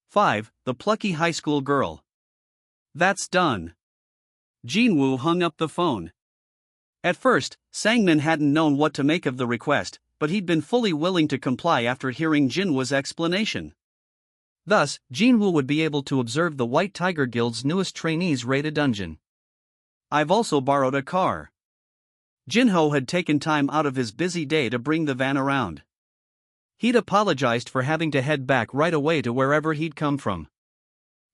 5. The plucky high school girl. That's done. Jin-Woo hung up the phone. At first, Sangmin hadn't known what to make of the request, but he'd been fully willing to comply after hearing Jinwoo's explanation. Thus, Jin-Woo would be able to observe the White Tiger Guild's newest trainees raid a dungeon. I've also borrowed a car. Jinho had taken time out of his busy day to bring the van around. He'd apologized for having to head back right away to wherever he'd come from.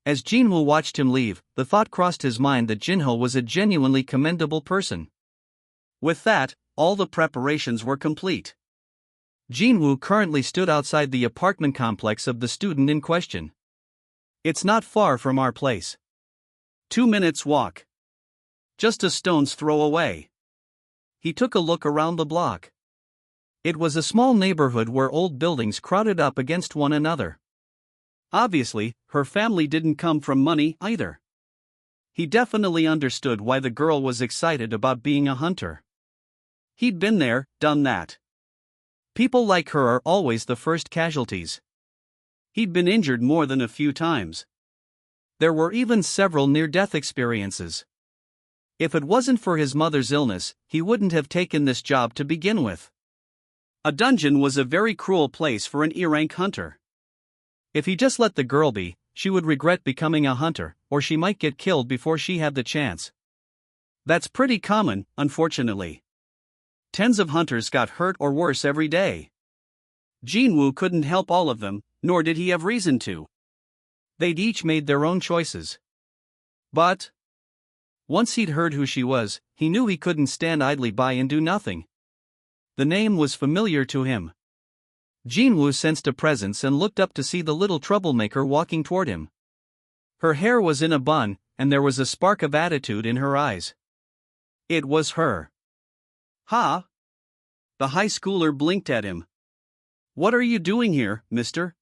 As Jin-Woo watched him leave, the thought crossed his mind that Jinho was a genuinely commendable person. With that, all the preparations were complete. Jin-Woo currently stood outside the apartment complex of the student in question. It's not far from our place. 2 minutes walk. Just a stone's throw away. He took a look around the block. It was a small neighborhood where old buildings crowded up against one another. Obviously, her family didn't come from money either. He definitely understood why the girl was excited about being a hunter. He'd been there, done that. People like her are always the first casualties. He'd been injured more than a few times. There were even several near-death experiences. If it wasn't for his mother's illness, he wouldn't have taken this job to begin with. A dungeon was a very cruel place for an E-rank hunter. If he just let the girl be, she would regret becoming a hunter, or she might get killed before she had the chance. That's pretty common, unfortunately. Tens of hunters got hurt or worse every day. Jin-Woo couldn't help all of them, nor did he have reason to. They'd each made their own choices. But once he'd heard who she was, he knew he couldn't stand idly by and do nothing. The name was familiar to him. Jin-Woo sensed a presence and looked up to see the little troublemaker walking toward him. Her hair was in a bun, and there was a spark of attitude in her eyes. It was her. Ha! The high schooler blinked at him. What are you doing here, mister?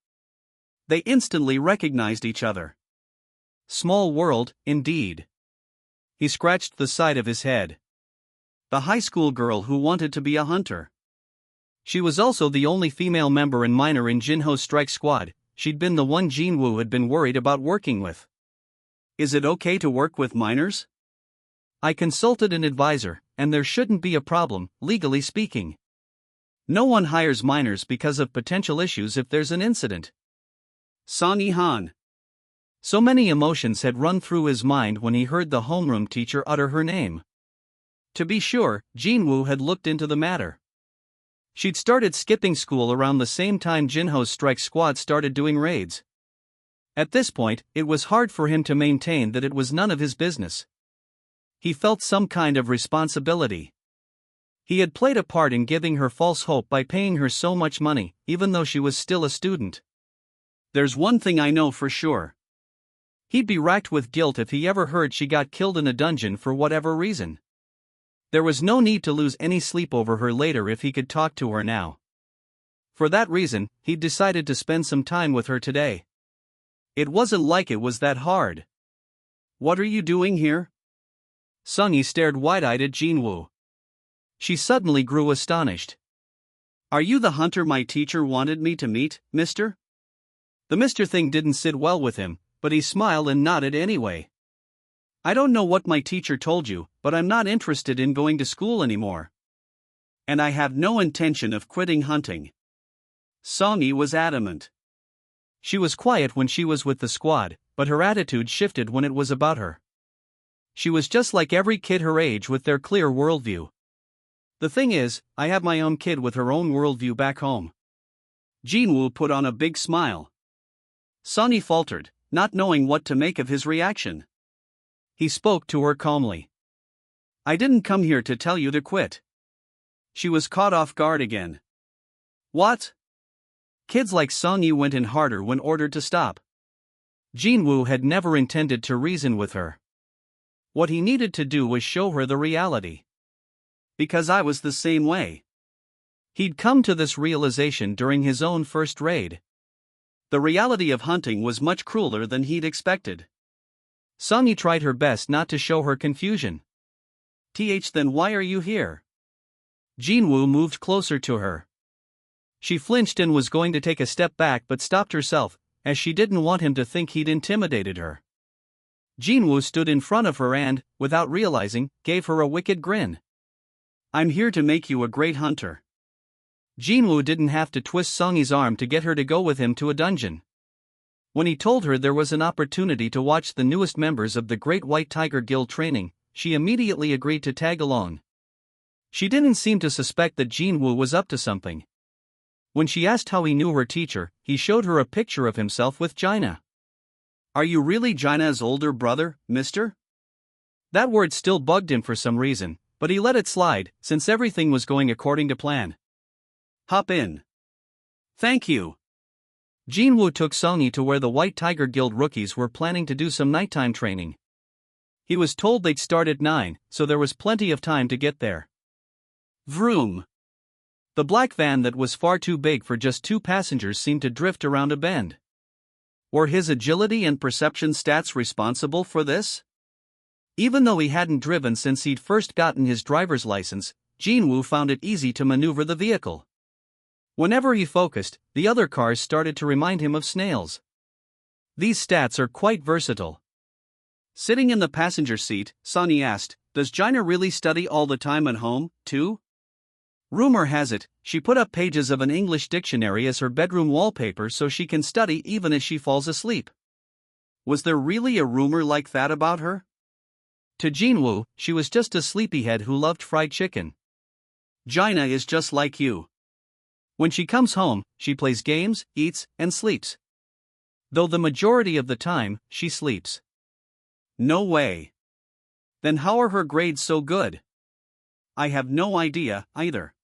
They instantly recognized each other. Small world, indeed. He scratched the side of his head. The high school girl who wanted to be a hunter. She was also the only female member and minor in Jinho's strike squad. She'd been the one Jin-Woo had been worried about working with. Is it okay to work with minors? I consulted an advisor, and there shouldn't be a problem, legally speaking. No one hires minors because of potential issues if there's an incident. Song Yi-han. So many emotions had run through his mind when he heard the homeroom teacher utter her name. To be sure, Jin-Woo had looked into the matter. She'd started skipping school around the same time Jinho's strike squad started doing raids. At this point, it was hard for him to maintain that it was none of his business. He felt some kind of responsibility. He had played a part in giving her false hope by paying her so much money, even though she was still a student. There's one thing I know for sure. He'd be racked with guilt if he ever heard she got killed in a dungeon for whatever reason. There was no need to lose any sleep over her later if he could talk to her now. For that reason, he'd decided to spend some time with her today. It wasn't like it was that hard. What are you doing here? Sung-Yi stared wide-eyed at Jin-Woo. She suddenly grew astonished. Are you the hunter my teacher wanted me to meet, mister? The mister thing didn't sit well with him, but he smiled and nodded anyway. I don't know what my teacher told you, but I'm not interested in going to school anymore. And I have no intention of quitting hunting. Song-Yi was adamant. She was quiet when she was with the squad, but her attitude shifted when it was about her. She was just like every kid her age with their clear worldview. The thing is, I have my own kid with her own worldview back home. Jin-Woo put on a big smile. Song-Yi faltered, not knowing what to make of his reaction. He spoke to her calmly. I didn't come here to tell you to quit. She was caught off guard again. What? Kids like Song-Yi went in harder when ordered to stop. Jin-Woo had never intended to reason with her. What he needed to do was show her the reality. Because I was the same way. He'd come to this realization during his own first raid. The reality of hunting was much crueler than he'd expected. Sung-Yi tried her best not to show her confusion. Then why are you here? Jin-Woo moved closer to her. She flinched and was going to take a step back but stopped herself. as she didn't want him to think he'd intimidated her. Jin-Woo stood in front of her and, without realizing, gave her a wicked grin. "I'm here to make you a great hunter." Jin-Woo didn't have to twist Sung-Yi's arm to get her to go with him to a dungeon. When he told her there was an opportunity to watch the newest members of the Great White Tiger Guild training, she immediately agreed to tag along. She didn't seem to suspect that Jin-Woo was up to something. When she asked how he knew her teacher, he showed her a picture of himself with Jaina. "Are you really Jaina's older brother, mister?" That word still bugged him for some reason, but he let it slide, since everything was going according to plan. "Hop in." "Thank you." Jin-Woo took Sung-Yi to where the White Tiger Guild rookies were planning to do some nighttime training. He was told they'd start at 9, so there was plenty of time to get there. Vroom. The black van that was far too big for just 2 passengers seemed to drift around a bend. Were his agility and perception stats responsible for this? Even though he hadn't driven since he'd first gotten his driver's license, Jin-Woo found it easy to maneuver the vehicle. Whenever he focused, the other cars started to remind him of snails. These stats are quite versatile. Sitting in the passenger seat, Sung-Yi asked, "Does Jaina really study all the time at home, too?" Rumor has it, she put up pages of an English dictionary as her bedroom wallpaper so she can study even as she falls asleep. Was there really a rumor like that about her? To Jin-Woo, she was just a sleepyhead who loved fried chicken. Jaina is just like you. When she comes home, she plays games, eats, and sleeps. Though the majority of the time, she sleeps. No way. Then how are her grades so good? I have no idea, either.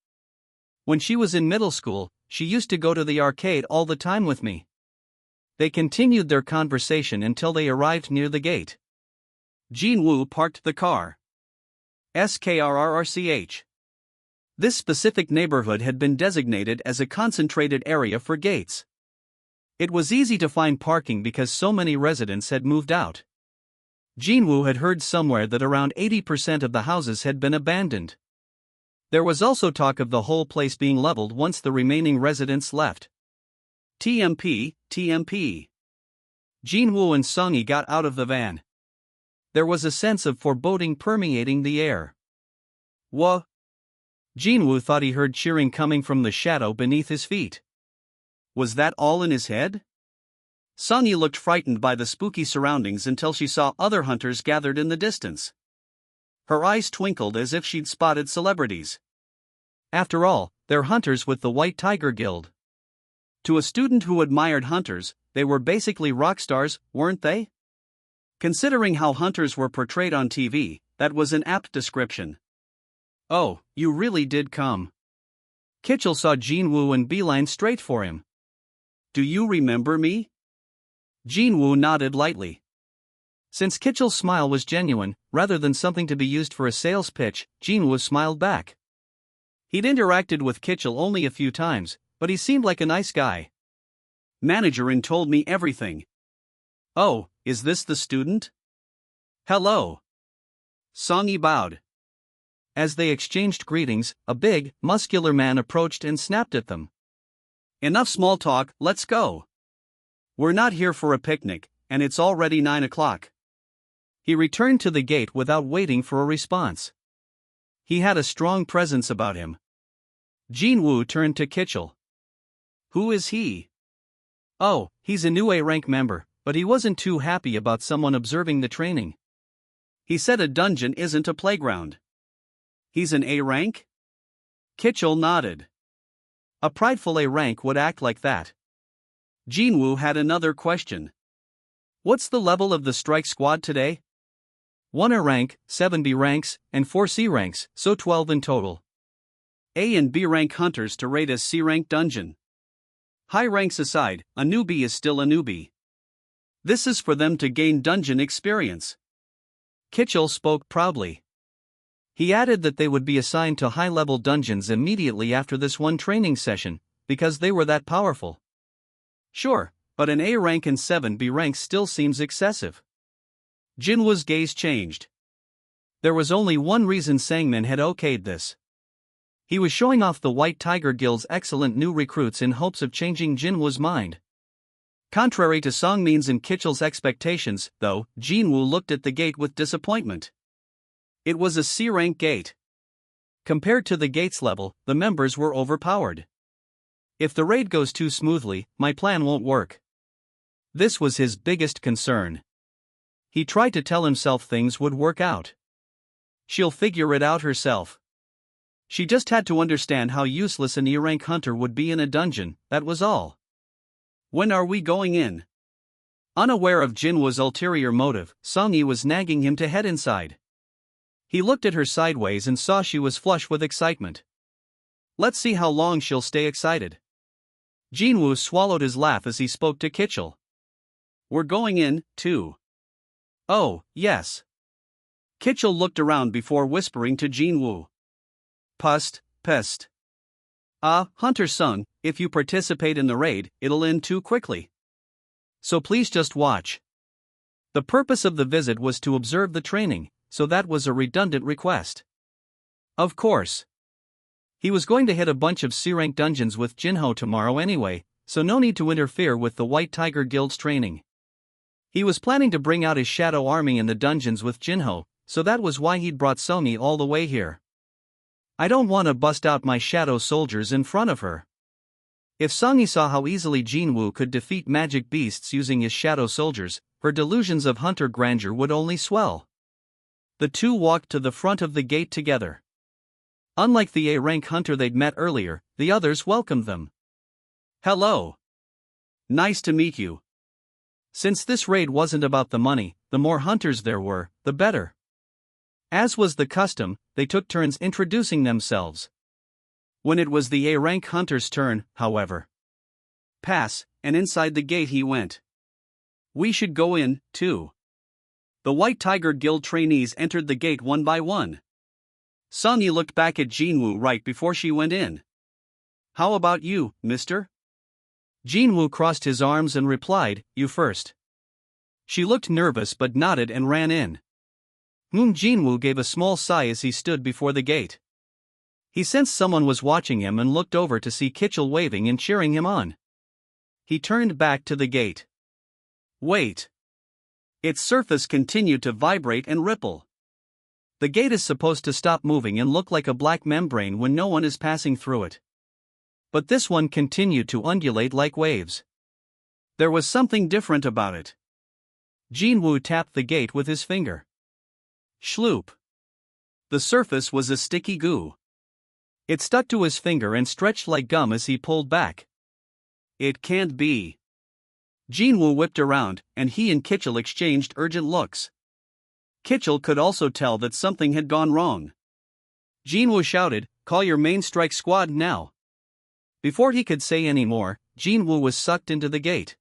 When she was in middle school, she used to go to the arcade all the time with me. They continued their conversation until they arrived near the gate. Jin-Woo parked the car. Skrrrch. This specific neighborhood had been designated as a concentrated area for gates. It was easy to find parking because so many residents had moved out. Jin-Woo had heard somewhere that around 80% of the houses had been abandoned. There was also talk of the whole place being leveled once the remaining residents left. TMP. Jin-Woo and Sung-Yi got out of the van. There was a sense of foreboding permeating the air. Wha? Jin-Woo thought he heard cheering coming from the shadow beneath his feet. Was that all in his head? Sung-Yi looked frightened by the spooky surroundings until she saw other hunters gathered in the distance. Her eyes twinkled as if she'd spotted celebrities. After all, they're hunters with the White Tiger Guild. To a student who admired hunters, they were basically rock stars, weren't they? Considering how hunters were portrayed on TV, that was an apt description. "Oh, you really did come." Kitchell saw Jin-Woo and beeline straight for him. "Do you remember me?" Jin-Woo nodded lightly. Since Kitchell's smile was genuine, rather than something to be used for a sales pitch, Jin-Woo smiled back. He'd interacted with Kitchell only a few times, but he seemed like a nice guy. "Managerin told me everything." "Oh, is this the student?" "Hello." Sung-Yi bowed. As they exchanged greetings, a big, muscular man approached and snapped at them. "Enough small talk, let's go. We're not here for a picnic, and it's already 9 o'clock. He returned to the gate without waiting for a response. He had a strong presence about him. Jin-Woo turned to Kitchell. "Who is he?" "Oh, he's a new A-rank member, but he wasn't too happy about someone observing the training. He said a dungeon isn't a playground." "He's an A-rank?" Kitchell nodded. A prideful A-rank would act like that. Jin-Woo had another question. "What's the level of the strike squad today?" 1 A rank, 7 B ranks, and 4 C ranks, so 12 in total. A and B rank hunters to raid a C rank dungeon. High ranks aside, a newbie is still a newbie. This is for them to gain dungeon experience. Kitchell spoke proudly. He added that they would be assigned to high-level dungeons immediately after this one training session, because they were that powerful. Sure, but an A rank and 7 B rank still seems excessive. Jin-Woo's gaze changed. There was only one reason Sangmin had okayed this. He was showing off the White Tiger Guild's excellent new recruits in hopes of changing Jin-Woo's mind. Contrary to Songmin's and Kitchell's expectations, though, Jin-Woo looked at the gate with disappointment. It was a C-rank gate. Compared to the gate's level, the members were overpowered. If the raid goes too smoothly, my plan won't work. This was his biggest concern. He tried to tell himself things would work out. She'll figure it out herself. She just had to understand how useless an E-rank hunter would be in a dungeon, that was all. When are we going in? Unaware of Jin-Woo's ulterior motive, Sung-Yi was nagging him to head inside. He looked at her sideways and saw she was flush with excitement. Let's see how long she'll stay excited. Jin-Woo swallowed his laugh as he spoke to Kitchell. We're going in, too. Oh, yes. Kitchell looked around before whispering to Jin-Woo. Pest. Hunter Sung, if you participate in the raid, it'll end too quickly. So please just watch. The purpose of the visit was to observe the training, so that was a redundant request. Of course. He was going to hit a bunch of C-rank dungeons with Jinho tomorrow anyway, so no need to interfere with the White Tiger Guild's training. He was planning to bring out his shadow army in the dungeons with Jinho, so that was why he'd brought Sung-Yi all the way here. I don't want to bust out my shadow soldiers in front of her. If Sung-Yi saw how easily Jin-Woo could defeat magic beasts using his shadow soldiers, her delusions of hunter grandeur would only swell. The two walked to the front of the gate together. Unlike the A-rank hunter they'd met earlier, the others welcomed them. Hello. Nice to meet you. Since this raid wasn't about the money, the more hunters there were, the better. As was the custom, they took turns introducing themselves. When it was the A-rank hunter's turn, however. Pass, and inside the gate he went. We should go in, too. The White Tiger Guild trainees entered the gate one by one. Sung-Yi looked back at Jin-Woo right before she went in. How about you, mister? Jin-Woo crossed his arms and replied, you first. She looked nervous but nodded and ran in. Jin-Woo gave a small sigh as he stood before the gate. He sensed someone was watching him and looked over to see Kitchell waving and cheering him on. He turned back to the gate. Wait. Its surface continued to vibrate and ripple. The gate is supposed to stop moving and look like a black membrane when no one is passing through it. But this one continued to undulate like waves. There was something different about it. Jin-Woo tapped the gate with his finger. Schloop. The surface was a sticky goo. It stuck to his finger and stretched like gum as he pulled back. It can't be. Jin-Woo whipped around, and he and Kitchell exchanged urgent looks. Kitchell could also tell that something had gone wrong. Jin-Woo shouted, call your main strike squad now. Before he could say any more, Jin-Woo was sucked into the gate.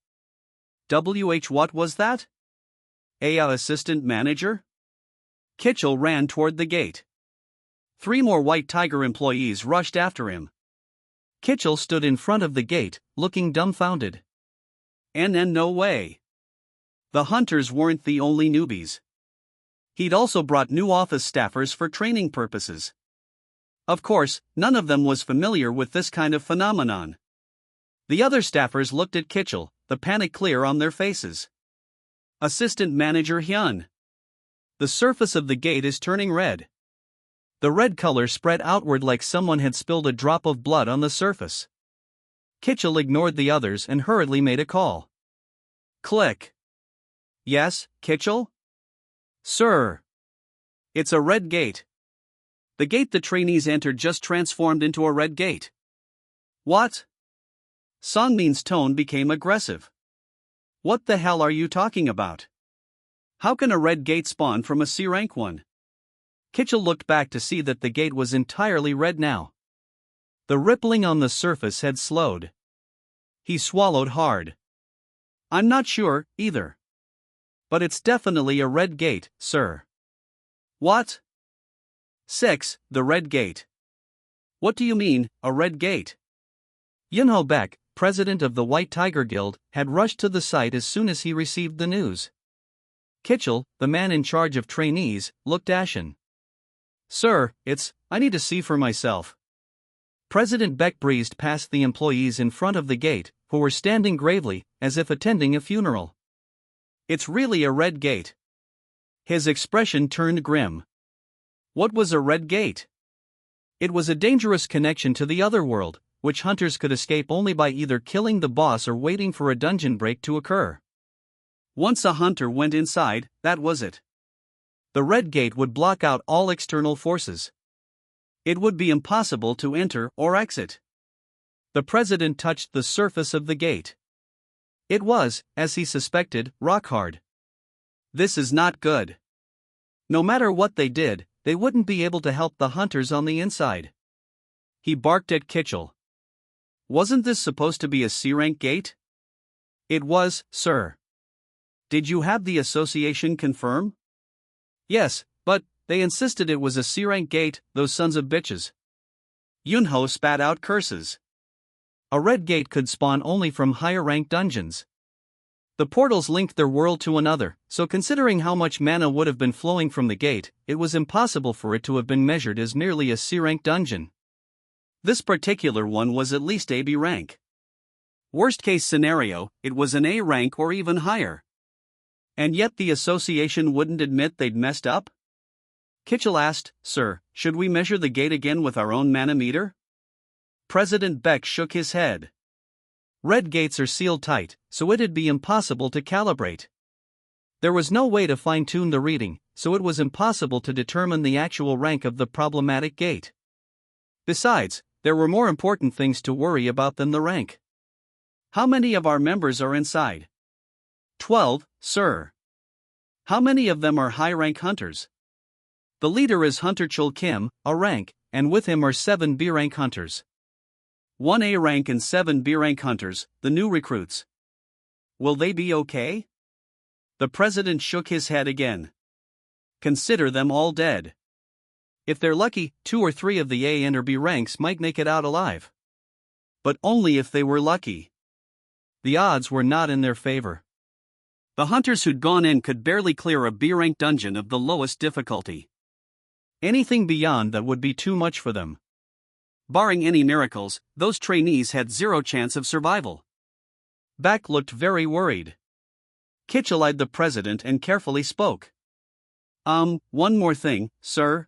What was that? Assistant manager? Kitchell ran toward the gate. 3 more White Tiger employees rushed after him. Kitchell stood in front of the gate, looking dumbfounded. No way. The hunters weren't the only newbies. He'd also brought new office staffers for training purposes. Of course, none of them was familiar with this kind of phenomenon. The other staffers looked at Kitchell, the panic clear on their faces. Assistant Manager Hyun. The surface of the gate is turning red. The red color spread outward like someone had spilled a drop of blood on the surface. Kitchell ignored the others and hurriedly made a call. Click. Yes, Kitchell? Sir. It's a red gate. The gate the trainees entered just transformed into a red gate. What? Songmin's tone became aggressive. What the hell are you talking about? How can a red gate spawn from a C-rank one? Kitchell looked back to see that the gate was entirely red now. The rippling on the surface had slowed. He swallowed hard. I'm not sure, either. But it's definitely a red gate, sir. What? 6. The red gate. What do you mean, a red gate? Yunho Baek, president of the White Tiger Guild, had rushed to the site as soon as he received the news. Kitchell, the man in charge of trainees, looked ashen. Sir, I need to see for myself. President Baek breezed past the employees in front of the gate, who were standing gravely, as if attending a funeral. It's really a red gate. His expression turned grim. What was a red gate? It was a dangerous connection to the other world, which hunters could escape only by either killing the boss or waiting for a dungeon break to occur. Once a hunter went inside, that was it. The red gate would block out all external forces. It would be impossible to enter or exit. The president touched the surface of the gate. It was, as he suspected, rock hard. This is not good. No matter what they did, they wouldn't be able to help the hunters on the inside. He barked at Kitchell. Wasn't this supposed to be a C-rank gate? It was, sir. Did you have the association confirm? Yes, but they insisted it was a C-rank gate, those sons of bitches. Yunho spat out curses. A red gate could spawn only from higher-ranked dungeons. The portals linked their world to another, so considering how much mana would have been flowing from the gate, it was impossible for it to have been measured as merely a C-rank dungeon. This particular one was at least AB rank. Worst-case scenario, it was an A rank or even higher. And yet the association wouldn't admit they'd messed up? Kitchell asked, Sir, should we measure the gate again with our own mana meter? President Beck shook his head. Red gates are sealed tight, so it'd be impossible to calibrate. There was no way to fine-tune the reading, so it was impossible to determine the actual rank of the problematic gate. Besides, there were more important things to worry about than the rank. How many of our members are inside? 12, sir. How many of them are high-rank hunters? The leader is Hunter Chul Kim, a rank, and with him are 7 B-rank hunters. 1 A-rank and 7 B-rank hunters, the new recruits. Will they be okay? The president shook his head again. Consider them all dead. If they're lucky, 2 or 3 of the A and or B ranks might make it out alive. But only if they were lucky. The odds were not in their favor. The hunters who'd gone in could barely clear a B-rank dungeon of the lowest difficulty. Anything beyond that would be too much for them. Barring any miracles, those trainees had 0 chance of survival. Back looked very worried. Kitchell eyed the president and carefully spoke. One more thing, sir.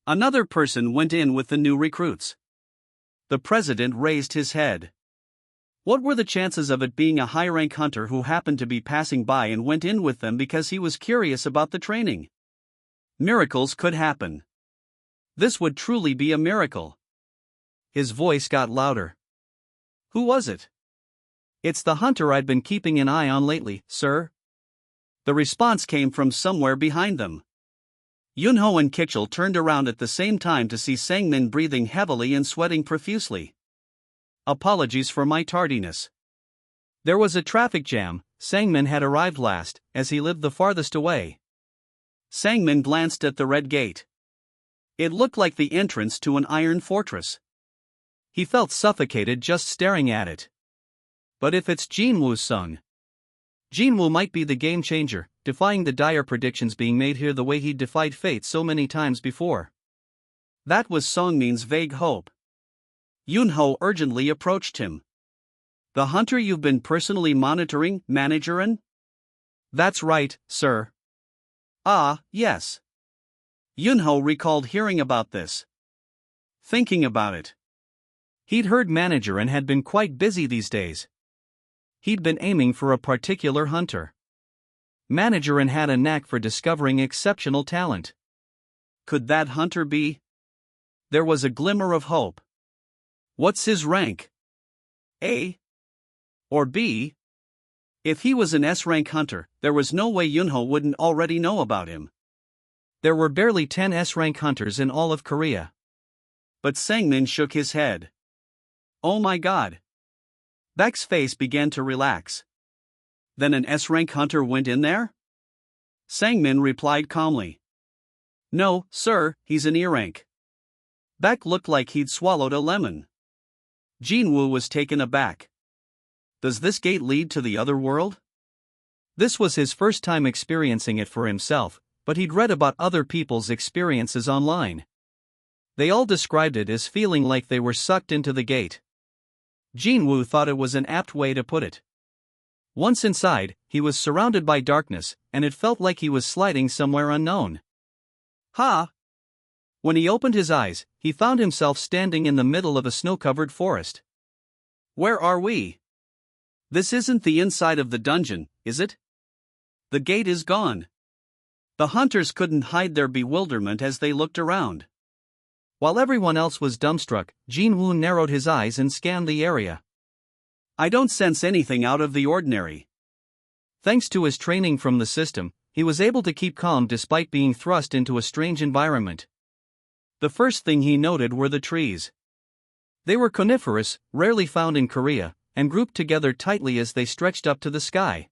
Another person went in with the new recruits. The president raised his head. What were the chances of it being a high-rank hunter who happened to be passing by and went in with them because he was curious about the training? Miracles could happen. This would truly be a miracle. His voice got louder. Who was it? It's the hunter I'd been keeping an eye on lately, sir. The response came from somewhere behind them. Yunho and Kitchell turned around at the same time to see Sangmin breathing heavily and sweating profusely. Apologies for my tardiness. There was a traffic jam. Sangmin had arrived last, as he lived the farthest away. Sangmin glanced at the red gate. It looked like the entrance to an iron fortress. He felt suffocated just staring at it. But if it's Jin-Woo's Sung Jin-Woo might be the game changer, defying the dire predictions being made here the way he'd defied fate so many times before. That was Songmin's vague hope. Yunho urgently approached him. The hunter you've been personally monitoring, managerin? That's right, sir. Ah, yes. Yunho recalled hearing about this. Thinking about it. He'd heard manager and had been quite busy these days. He'd been aiming for a particular hunter. Manager and had a knack for discovering exceptional talent. Could that hunter be? There was a glimmer of hope. What's his rank? A? Or B? If he was an S-rank hunter, there was no way Yunho wouldn't already know about him. There were barely 10 S-rank hunters in all of Korea. But Sangmin shook his head. Oh my god. Baek's face began to relax. Then an S-rank hunter went in there? Sangmin replied calmly. No, sir, he's an E-rank. Baek looked like he'd swallowed a lemon. Jin-Woo was taken aback. Does this gate lead to the other world? This was his first time experiencing it for himself, but he'd read about other people's experiences online. They all described it as feeling like they were sucked into the gate. Jin-Woo thought it was an apt way to put it. Once inside, he was surrounded by darkness, and it felt like he was sliding somewhere unknown. Ha! When he opened his eyes, he found himself standing in the middle of a snow-covered forest. Where are we? This isn't the inside of the dungeon, is it? The gate is gone. The hunters couldn't hide their bewilderment as they looked around. While everyone else was dumbstruck, Jin-Woo narrowed his eyes and scanned the area. I don't sense anything out of the ordinary. Thanks to his training from the system, he was able to keep calm despite being thrust into a strange environment. The first thing he noted were the trees. They were coniferous, rarely found in Korea, and grouped together tightly as they stretched up to the sky.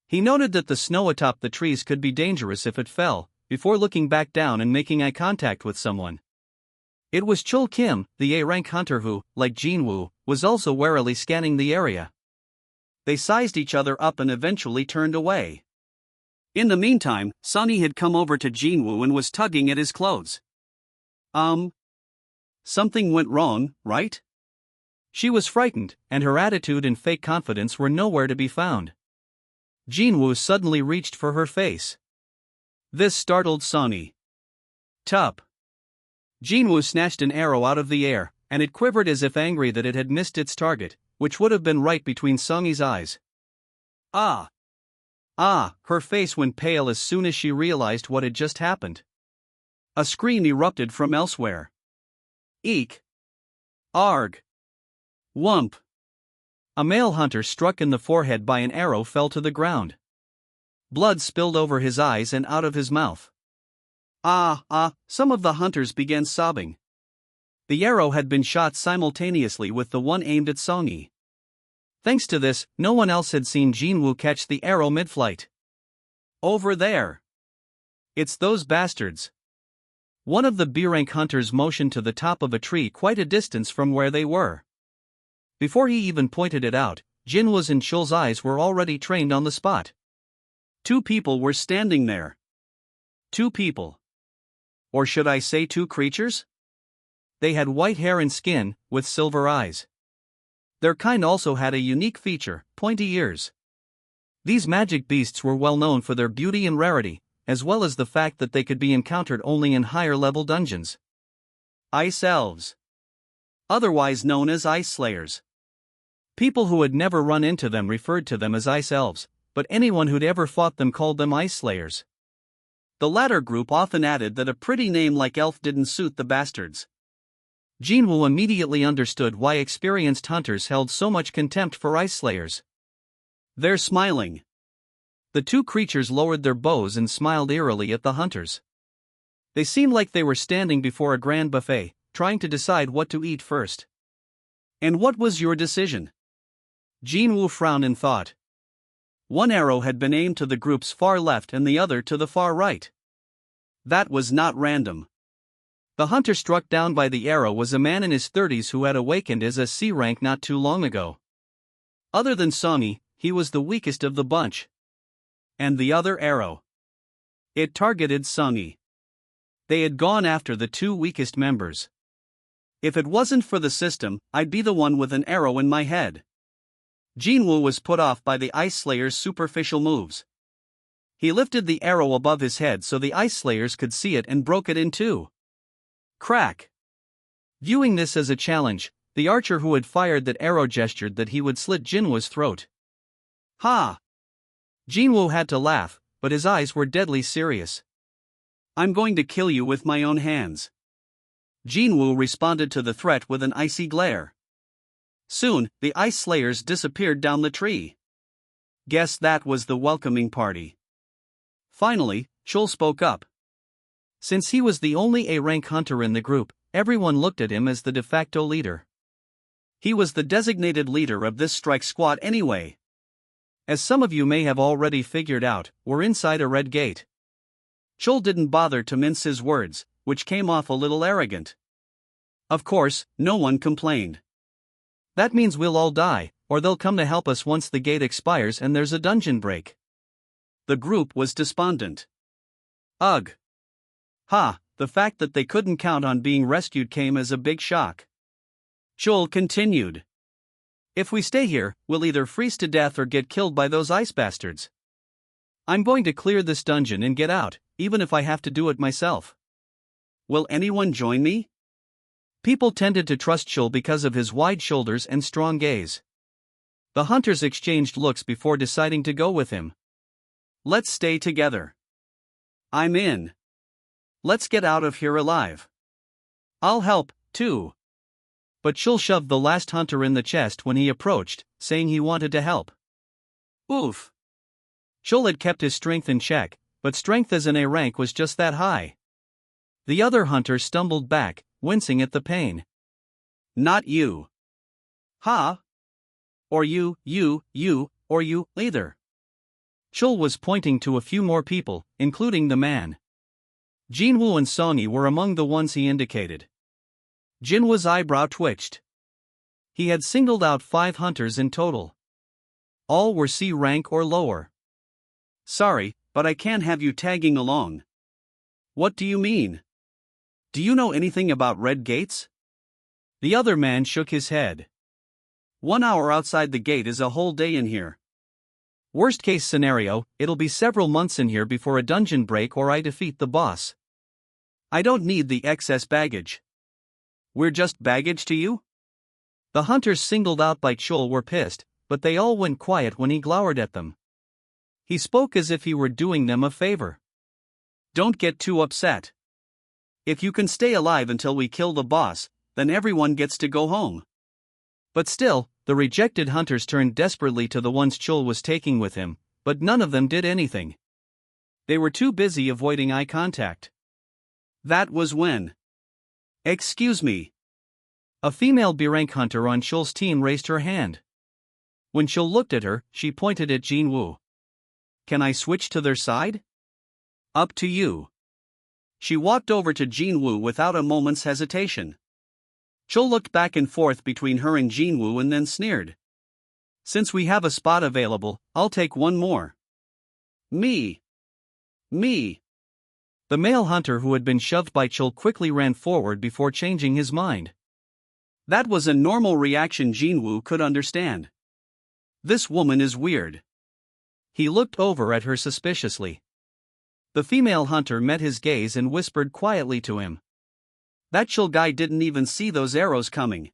He noted that the snow atop the trees could be dangerous if it fell, before looking back down and making eye contact with someone. It was Chul Kim, the A-rank hunter who, like Jin-Woo, was also warily scanning the area. They sized each other up and eventually turned away. In the meantime, Sunny had come over to Jin-Woo and was tugging at his clothes. Something went wrong, right? She was frightened, and her attitude and fake confidence were nowhere to be found. Jin-Woo suddenly reached for her face. This startled Sunny. Tup. Jin-Woo snatched an arrow out of the air, and it quivered as if angry that it had missed its target, which would have been right between Sunny's eyes. Ah! Her face went pale as soon as she realized what had just happened. A scream erupted from elsewhere. Eek! Arg! Whump! A male hunter struck in the forehead by an arrow fell to the ground. Blood spilled over his eyes and out of his mouth. Some of the hunters began sobbing. The arrow had been shot simultaneously with the one aimed at Songi. Thanks to this, no one else had seen Jin-Woo catch the arrow mid-flight. Over there! It's those bastards! One of the B-rank hunters motioned to the top of a tree quite a distance from where they were. Before he even pointed it out, Jin-Woo's and Chul's eyes were already trained on the spot. 2 people were standing there. 2 people. Or should I say 2 creatures? They had white hair and skin, with silver eyes. Their kind also had a unique feature, pointy ears. These magic beasts were well known for their beauty and rarity, as well as the fact that they could be encountered only in higher-level dungeons. Ice elves. Otherwise known as ice slayers. People who had never run into them referred to them as ice elves, but anyone who'd ever fought them called them ice slayers. The latter group often added that a pretty name like elf didn't suit the bastards. Jin-Woo immediately understood why experienced hunters held so much contempt for ice slayers. They're smiling. The 2 creatures lowered their bows and smiled eerily at the hunters. They seemed like they were standing before a grand buffet, trying to decide what to eat first. And what was your decision? Jin-Woo frowned in thought. One arrow had been aimed to the group's far left and the other to the far right. That was not random. The hunter struck down by the arrow was a man in his 30s who had awakened as a C rank not too long ago. Other than Songi, he was the weakest of the bunch. And the other arrow. It targeted Songi. They had gone after the 2 weakest members. If it wasn't for the system, I'd be the one with an arrow in my head. Jin-Woo was put off by the Ice Slayer's superficial moves. He lifted the arrow above his head so the Ice Slayers could see it and broke it in 2. Crack! Viewing this as a challenge, the archer who had fired that arrow gestured that he would slit Jin-Woo's throat. Ha! Jin-Woo had to laugh, but his eyes were deadly serious. I'm going to kill you with my own hands. Jin-Woo responded to the threat with an icy glare. Soon, the Ice Slayers disappeared down the tree. Guess that was the welcoming party. Finally, Chul spoke up. Since he was the only A-rank hunter in the group, everyone looked at him as the de facto leader. He was the designated leader of this strike squad anyway. As some of you may have already figured out, we're inside a red gate. Chul didn't bother to mince his words, which came off a little arrogant. Of course, no one complained. That means we'll all die, or they'll come to help us once the gate expires and there's a dungeon break. The group was despondent. Ugh. The fact that they couldn't count on being rescued came as a big shock. Chul continued. If we stay here, we'll either freeze to death or get killed by those ice bastards. I'm going to clear this dungeon and get out, even if I have to do it myself. Will anyone join me? People tended to trust Chul because of his wide shoulders and strong gaze. The hunters exchanged looks before deciding to go with him. Let's stay together. I'm in. Let's get out of here alive. I'll help, too. But Chul shoved the last hunter in the chest when he approached, saying he wanted to help. Oof. Chul had kept his strength in check, but strength as an A rank was just that high. The other hunter stumbled back, wincing at the pain. Not you. Ha? Or you, or you, either. Chul was pointing to a few more people, including the man. Jin-Woo and Song were among the ones he indicated. Jin-Woo's eyebrow twitched. He had singled out 5 hunters in total. All were C rank or lower. Sorry, but I can't have you tagging along. What do you mean? Do you know anything about red gates? The other man shook his head. 1 hour outside the gate is a whole day in here. Worst case scenario, it'll be several months in here before a dungeon break or I defeat the boss. I don't need the excess baggage. We're just baggage to you? The hunters singled out by Chul were pissed, but they all went quiet when he glowered at them. He spoke as if he were doing them a favor. Don't get too upset. If you can stay alive until we kill the boss, then everyone gets to go home. But still, the rejected hunters turned desperately to the ones Chul was taking with him, but none of them did anything. They were too busy avoiding eye contact. That was when. Excuse me. A female B-rank hunter on Chul's team raised her hand. When Chul looked at her, she pointed at Jin-Woo. Can I switch to their side? Up to you. She walked over to Jin-Woo without a moment's hesitation. Chul looked back and forth between her and Jin-Woo and then sneered. Since we have a spot available, I'll take one more. Me. The male hunter who had been shoved by Chul quickly ran forward before changing his mind. That was a normal reaction Jin-Woo could understand. This woman is weird. He looked over at her suspiciously. The female hunter met his gaze and whispered quietly to him. That Chul guy didn't even see those arrows coming.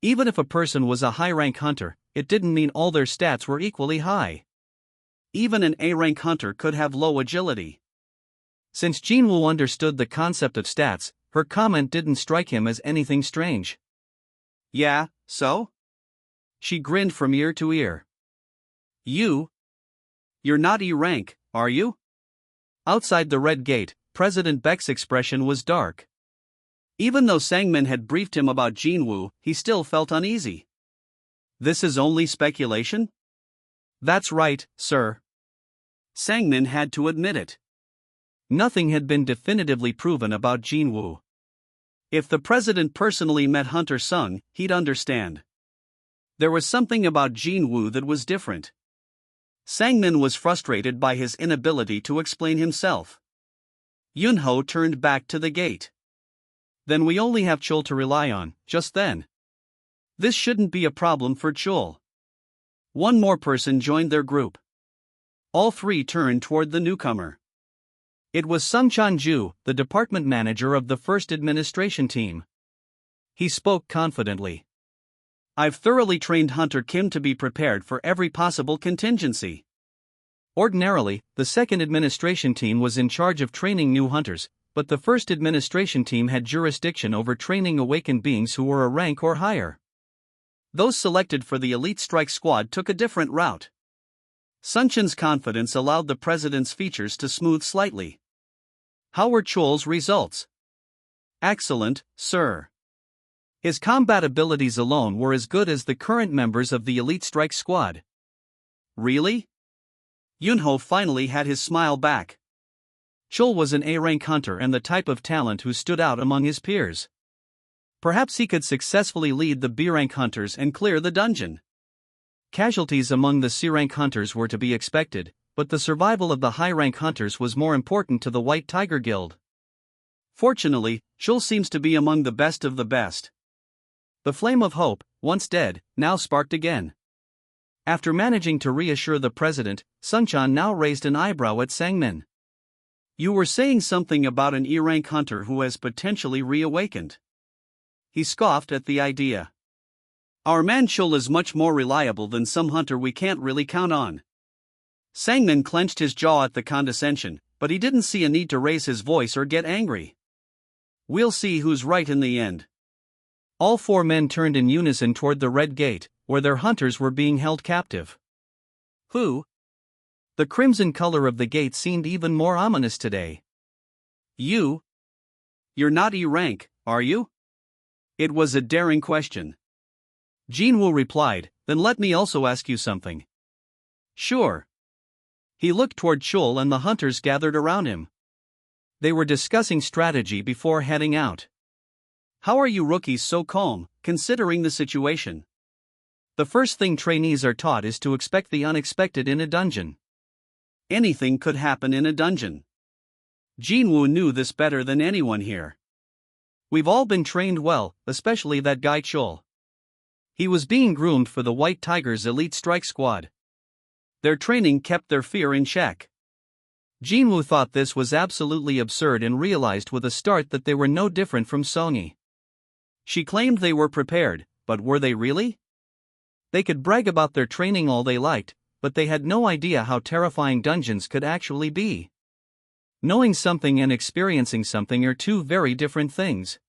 Even if a person was a high-rank hunter, it didn't mean all their stats were equally high. Even an A-rank hunter could have low agility. Since Jin-Woo understood the concept of stats, her comment didn't strike him as anything strange. Yeah, so? She grinned from ear to ear. You're not E-rank, are you? Outside the red gate, President Beck's expression was dark. Even though Sangmin had briefed him about Jin-Woo, he still felt uneasy. This is only speculation? That's right, sir. Sangmin had to admit it. Nothing had been definitively proven about Jin-Woo. If the president personally met Hunter Sung, he'd understand. There was something about Jin-Woo that was different. Sangmin was frustrated by his inability to explain himself. Yunho turned back to the gate. Then we only have Chul to rely on, just then. This shouldn't be a problem for Chul. One more person joined their group. All 3 turned toward the newcomer. It was Sung Jin-Woo, the department manager of the first administration team. He spoke confidently. I've thoroughly trained Hunter Kim to be prepared for every possible contingency. Ordinarily, the second administration team was in charge of training new hunters, but the first administration team had jurisdiction over training awakened beings who were a rank or higher. Those selected for the elite strike squad took a different route. Sun Chen's confidence allowed the president's features to smooth slightly. How were Chul's results? Excellent, sir. His combat abilities alone were as good as the current members of the elite strike squad. Really? Yunho finally had his smile back. Chul was an A-rank hunter and the type of talent who stood out among his peers. Perhaps he could successfully lead the B-rank hunters and clear the dungeon. Casualties among the C-rank hunters were to be expected, but the survival of the high-rank hunters was more important to the White Tiger Guild. Fortunately, Chul seems to be among the best of the best. The flame of hope, once dead, now sparked again. After managing to reassure the president, Sung-chan now raised an eyebrow at Sang-min. You were saying something about an E-rank hunter who has potentially reawakened. He scoffed at the idea. Our man Chul is much more reliable than some hunter we can't really count on. Sang-min clenched his jaw at the condescension, but he didn't see a need to raise his voice or get angry. We'll see who's right in the end. All four men turned in unison toward the red gate, where their hunters were being held captive. Who? The crimson color of the gate seemed even more ominous today. You? You're not E-rank, are you? It was a daring question. Jin-Woo replied, then let me also ask you something. Sure. He looked toward Chul and the hunters gathered around him. They were discussing strategy before heading out. How are you rookies so calm, considering the situation? The first thing trainees are taught is to expect the unexpected in a dungeon. Anything could happen in a dungeon. Jin-Woo knew this better than anyone here. We've all been trained well, especially that guy Chul. He was being groomed for the White Tigers' elite strike squad. Their training kept their fear in check. Jin-Woo thought this was absolutely absurd and realized with a start that they were no different from Song-yi. She claimed they were prepared, but were they really? They could brag about their training all they liked, but they had no idea how terrifying dungeons could actually be. Knowing something and experiencing something are two very different things.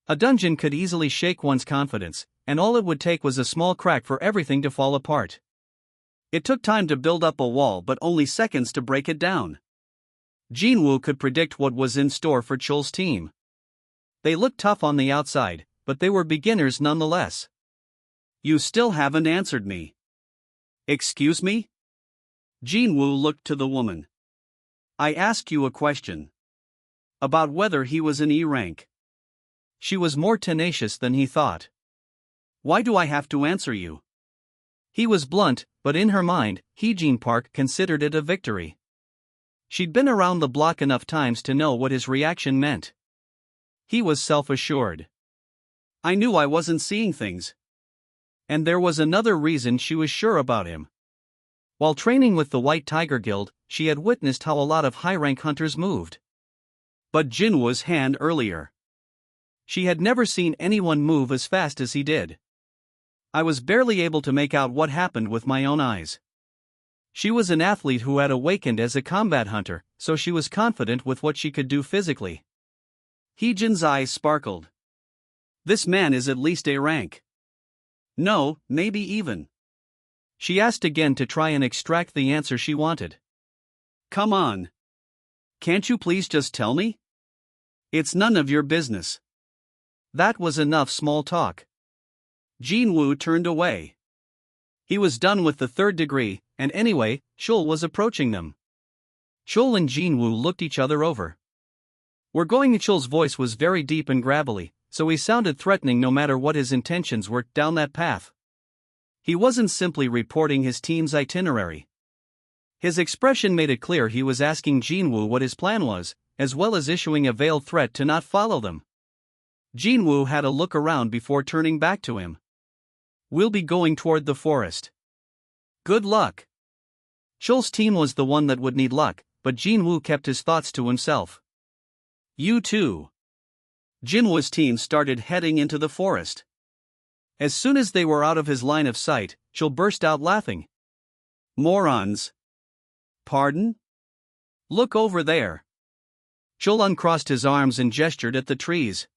A dungeon could easily shake one's confidence, and all it would take was a small crack for everything to fall apart. It took time to build up a wall but only seconds to break it down. Jin-Woo could predict what was in store for Chul's team. They looked tough on the outside, but they were beginners nonetheless. You still haven't answered me. Excuse me? Jin-Woo looked to the woman. I asked you a question. About whether he was an E-rank. She was more tenacious than he thought. Why do I have to answer you? He was blunt, but in her mind, Heejin Park considered it a victory. She'd been around the block enough times to know what his reaction meant. He was self-assured. I knew I wasn't seeing things. And there was another reason she was sure about him. While training with the White Tiger Guild, she had witnessed how a lot of high-rank hunters moved. But Jin-Woo's hand earlier. She had never seen anyone move as fast as he did. I was barely able to make out what happened with my own eyes. She was an athlete who had awakened as a combat hunter, so she was confident with what she could do physically. Heejin's eyes sparkled. This man is at least A-rank. No, maybe even. She asked again to try and extract the answer she wanted. Come on. Can't you please just tell me? It's none of your business. That was enough small talk. Jin-Woo turned away. He was done with the third degree, and anyway, Chul was approaching them. Chul and Jin-Woo looked each other over. We're going. Chul's voice was very deep and gravelly, so he sounded threatening no matter what his intentions were down that path. He wasn't simply reporting his team's itinerary. His expression made it clear he was asking Jin-Woo what his plan was, as well as issuing a veiled threat to not follow them. Jin-Woo had a look around before turning back to him. We'll be going toward the forest. Good luck. Chul's team was the one that would need luck, but Jin-Woo kept his thoughts to himself. You too. Jin-Woo's team started heading into the forest. As soon as they were out of his line of sight, Chul burst out laughing. Morons. Pardon? Look over there. Chul uncrossed his arms and gestured at the trees.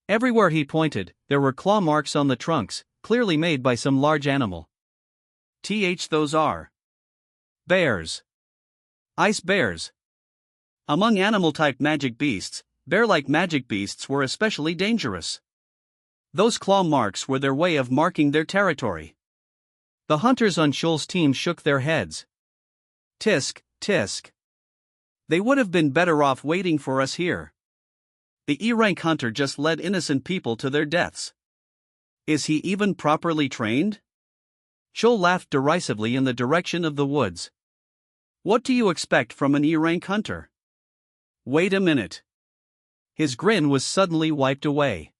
Everywhere he pointed, there were claw marks on the trunks, clearly made by some large animal. Those are bears. Ice bears. Among animal-type magic beasts, bear-like magic beasts were especially dangerous. Those claw marks were their way of marking their territory. The hunters on Chul's team shook their heads. Tisk, tisk. They would have been better off waiting for us here. The E-rank hunter just led innocent people to their deaths. Is he even properly trained? Chul laughed derisively in the direction of the woods. What do you expect from an E-rank hunter? Wait a minute. His grin was suddenly wiped away.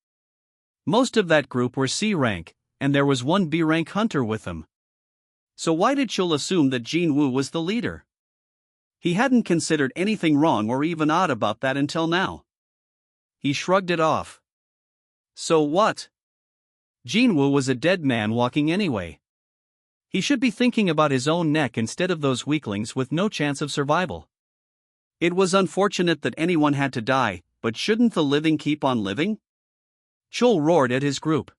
Most of that group were C rank, and there was one B rank hunter with them. So why did Chul assume that Jin-Woo was the leader? He hadn't considered anything wrong or even odd about that until now. He shrugged it off. So what? Jin-Woo was a dead man walking anyway. He should be thinking about his own neck instead of those weaklings with no chance of survival. It was unfortunate that anyone had to die, but shouldn't the living keep on living? Chul roared at his group.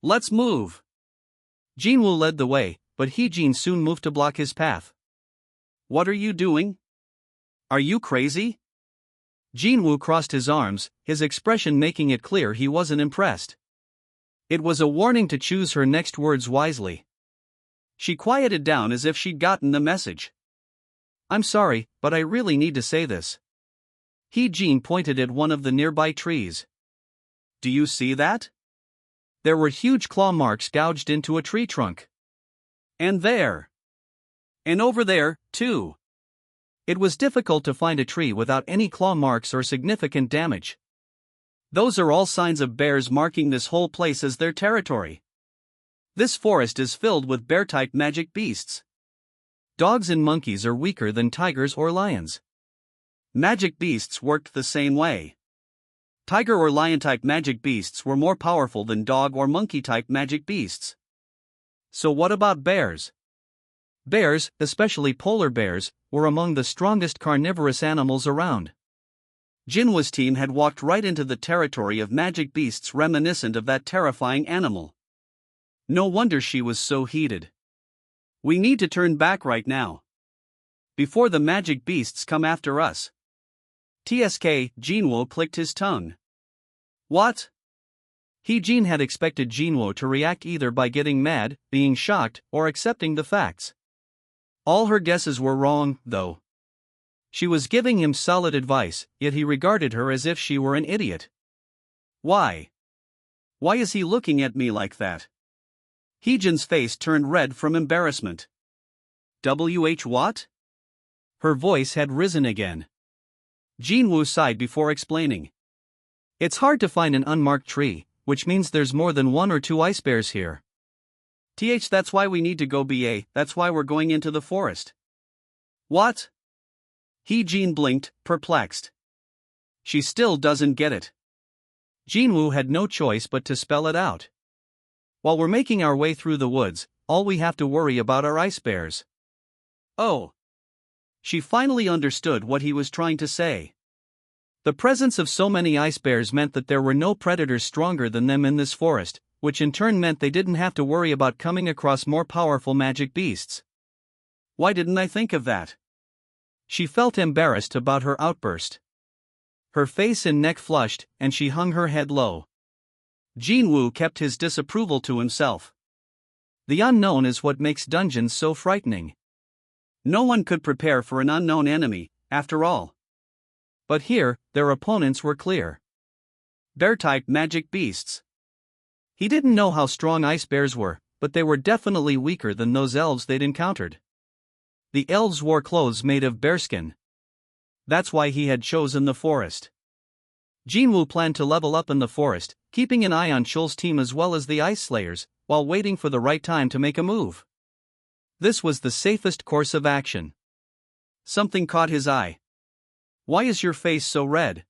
Let's move. Jin-Woo led the way, but Hee-jin soon moved to block his path. What are you doing? Are you crazy? Jin-Woo crossed his arms, his expression making it clear he wasn't impressed. It was a warning to choose her next words wisely. She quieted down as if she'd gotten the message. I'm sorry, but I really need to say this. Hee-jin pointed at one of the nearby trees. Do you see that? There were huge claw marks gouged into a tree trunk. And there. And over there, too. It was difficult to find a tree without any claw marks or significant damage. Those are all signs of bears marking this whole place as their territory. This forest is filled with bear-type magic beasts. Dogs and monkeys are weaker than tigers or lions. Magic beasts worked the same way. Tiger or lion-type magic beasts were more powerful than dog or monkey-type magic beasts. So what about bears? Bears, especially polar bears, were among the strongest carnivorous animals around. Jinwoo's team had walked right into the territory of magic beasts reminiscent of that terrifying animal. No wonder she was so heated. We need to turn back right now. Before the magic beasts come after us. TSK, Jin-Woo clicked his tongue. What? Hee-jin had expected Jin-Woo to react either by getting mad, being shocked, or accepting the facts. All her guesses were wrong, though. She was giving him solid advice, yet he regarded her as if she were an idiot. Why? Why is he looking at me like that? Hee-jin's face turned red from embarrassment. What? Her voice had risen again. Jin-Woo sighed before explaining. It's hard to find an unmarked tree, which means there's more than one or two ice bears here. That's why we need to go BA, that's why we're going into the forest. What? Hee-jin blinked, perplexed. She still doesn't get it. Jin-Woo had no choice but to spell it out. While we're making our way through the woods, all we have to worry about are ice bears. Oh. She finally understood what he was trying to say. The presence of so many ice bears meant that there were no predators stronger than them in this forest, which in turn meant they didn't have to worry about coming across more powerful magic beasts. Why didn't I think of that? She felt embarrassed about her outburst. Her face and neck flushed, and she hung her head low. Jin-Woo kept his disapproval to himself. The unknown is what makes dungeons so frightening. No one could prepare for an unknown enemy, after all. But here, their opponents were clear. Bear-type magic beasts. He didn't know how strong ice bears were, but they were definitely weaker than those elves they'd encountered. The elves wore clothes made of bearskin. That's why he had chosen the forest. Jin-Woo planned to level up in the forest, keeping an eye on Chul's team as well as the Ice Slayers, while waiting for the right time to make a move. This was the safest course of action. Something caught his eye. Why is your face so red?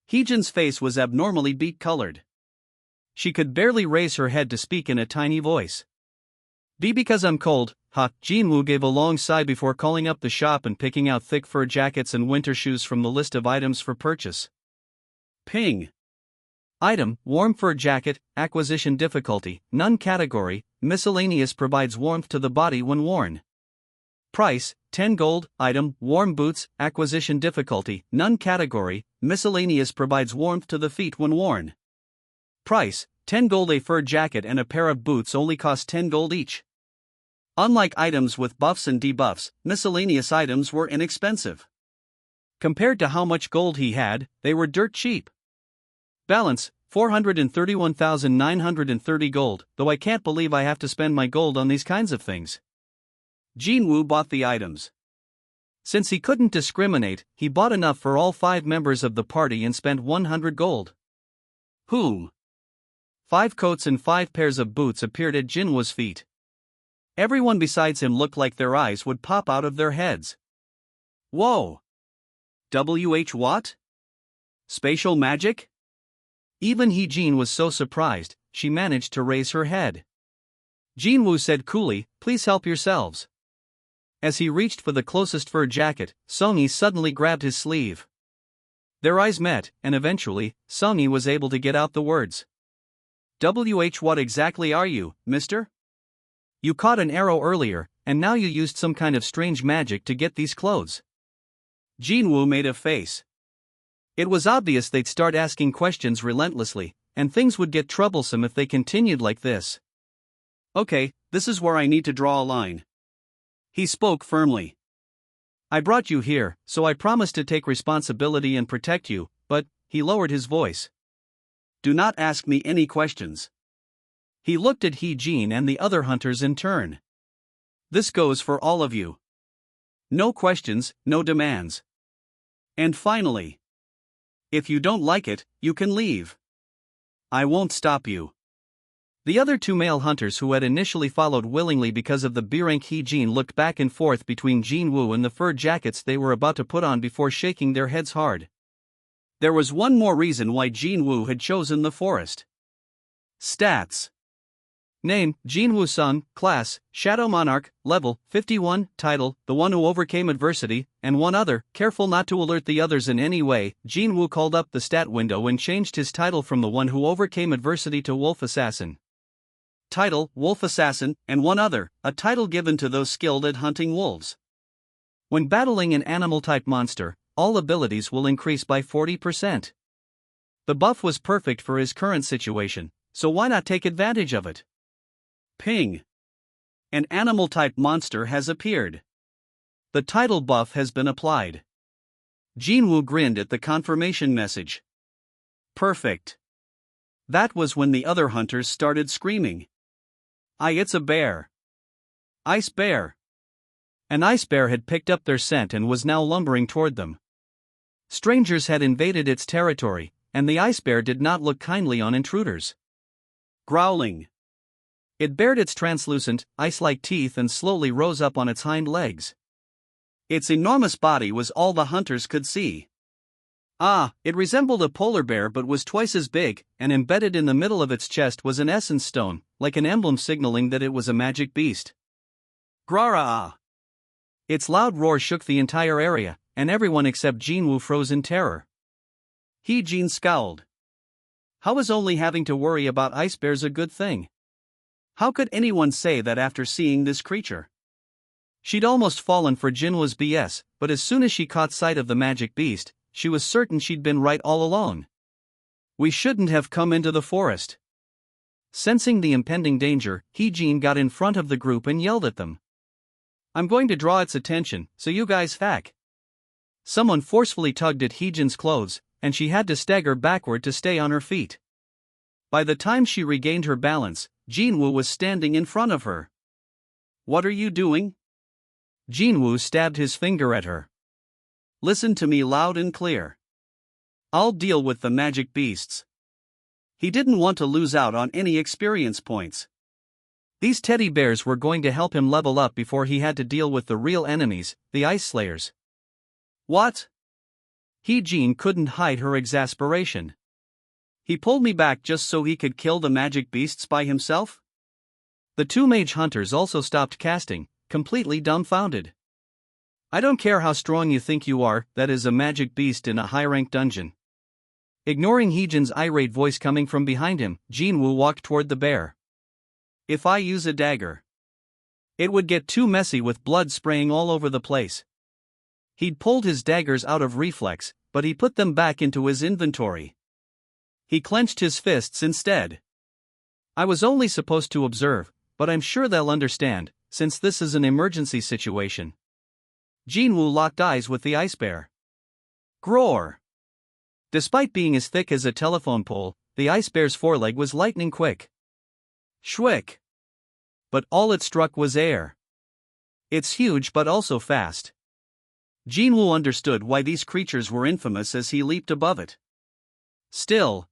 Hee-jin's face was abnormally beet-colored. She could barely raise her head to speak in a tiny voice. Because I'm cold, ha, Jin-Woo gave a long sigh before calling up the shop and picking out thick fur jackets and winter shoes from the list of items for purchase. Ping. Item, warm fur jacket, acquisition difficulty, none category, miscellaneous provides warmth to the body when worn. Price, 10 gold, item, warm boots, acquisition difficulty, none category, miscellaneous provides warmth to the feet when worn. Price, 10 gold. A fur jacket and a pair of boots only cost 10 gold each. Unlike items with buffs and debuffs, miscellaneous items were inexpensive. Compared to how much gold he had, they were dirt cheap. Balance, 431,930 gold, though I can't believe I have to spend my gold on these kinds of things. Jin-Woo bought the items. Since he couldn't discriminate, he bought enough for all 5 members of the party and spent 100 gold. Whom? 5 coats and 5 pairs of boots appeared at Jinwoo's feet. Everyone besides him looked like their eyes would pop out of their heads. Whoa! What? Spatial magic? Even Hee-jin was so surprised, she managed to raise her head. Jinwoo said coolly, "Please help yourselves." As he reached for the closest fur jacket, Sung-yi suddenly grabbed his sleeve. Their eyes met, and eventually, Sung-yi was able to get out the words. What exactly are you, mister? You caught an arrow earlier, and now you used some kind of strange magic to get these clothes. Jinwoo made a face. It was obvious they'd start asking questions relentlessly, and things would get troublesome if they continued like this. Okay, this is where I need to draw a line. He spoke firmly. I brought you here, so I promise to take responsibility and protect you, but, he lowered his voice. Do not ask me any questions. He looked at Hee-jin and the other hunters in turn. This goes for all of you. No questions, no demands. And finally, if you don't like it, you can leave. I won't stop you. The other 2 male hunters who had initially followed willingly because of the B-rank Hee-jin looked back and forth between Jinwoo and the fur jackets they were about to put on before shaking their heads hard. There was one more reason why Jinwoo had chosen the forest. Stats. Name, Jinwoo Sung, Class, Shadow Monarch, Level, 51, Title, The One Who Overcame Adversity, and one other. Careful not to alert the others in any way, Jinwoo called up the stat window and changed his title from The One Who Overcame Adversity to Wolf Assassin. Title, Wolf Assassin, and one other, a title given to those skilled at hunting wolves. When battling an animal-type monster, all abilities will increase by 40%. The buff was perfect for his current situation, so why not take advantage of it? Ping. An animal-type monster has appeared. The title buff has been applied. Jinwoo grinned at the confirmation message. Perfect. That was when the other hunters started screaming. It's a bear. Ice bear. An ice bear had picked up their scent and was now lumbering toward them. Strangers had invaded its territory, and the ice bear did not look kindly on intruders. Growling. It bared its translucent, ice-like teeth and slowly rose up on its hind legs. Its enormous body was all the hunters could see. It resembled a polar bear but was twice as big, and embedded in the middle of its chest was an essence stone, like an emblem signaling that it was a magic beast. Grara! Its loud roar shook the entire area, and everyone except Jinwoo froze in terror. Hee-jin scowled. How is only having to worry about ice bears a good thing? How could anyone say that after seeing this creature? She'd almost fallen for Jinwoo's BS, but as soon as she caught sight of the magic beast, she was certain she'd been right all along. We shouldn't have come into the forest. Sensing the impending danger, Hee-jin got in front of the group and yelled at them. I'm going to draw its attention, so you guys hack. Someone forcefully tugged at Hee-jin's clothes, and she had to stagger backward to stay on her feet. By the time she regained her balance, Jinwoo was standing in front of her. What are you doing? Jinwoo stabbed his finger at her. Listen to me loud and clear. I'll deal with the magic beasts. He didn't want to lose out on any experience points. These teddy bears were going to help him level up before he had to deal with the real enemies, the Ice Slayers. What? Hee-jin couldn't hide her exasperation. He pulled me back just so he could kill the magic beasts by himself? The 2 mage hunters also stopped casting, completely dumbfounded. I don't care how strong you think you are, that is a magic beast in a high-ranked dungeon. Ignoring Hee-jin's irate voice coming from behind him, Jinwoo walked toward the bear. If I use a dagger, it would get too messy with blood spraying all over the place. He'd pulled his daggers out of reflex, but he put them back into his inventory. He clenched his fists instead. I was only supposed to observe, but I'm sure they'll understand, since this is an emergency situation. Jinwoo locked eyes with the ice bear. Groar! Despite being as thick as a telephone pole, the ice bear's foreleg was lightning quick. Shwick! But all it struck was air. It's huge but also fast. Jinwoo understood why these creatures were infamous as he leaped above it. Still,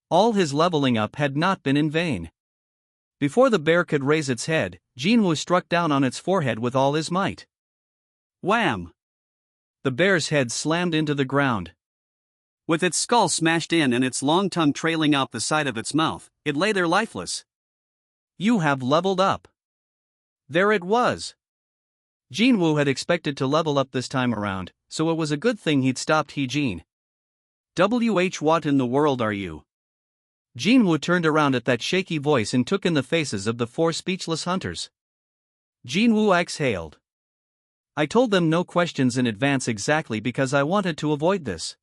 All his leveling up had not been in vain. Before the bear could raise its head, Jin-Woo struck down on its forehead with all his might. Wham! The bear's head slammed into the ground. With its skull smashed in and its long tongue trailing out the side of its mouth, it lay there lifeless. You have leveled up. There it was. Jin-Woo had expected to level up this time around, so it was a good thing he'd stopped He-Jin. What in the world are you? Jin-Woo turned around at that shaky voice and took in the faces of the four speechless hunters. Jin-Woo exhaled. I told them no questions in advance exactly because I wanted to avoid this.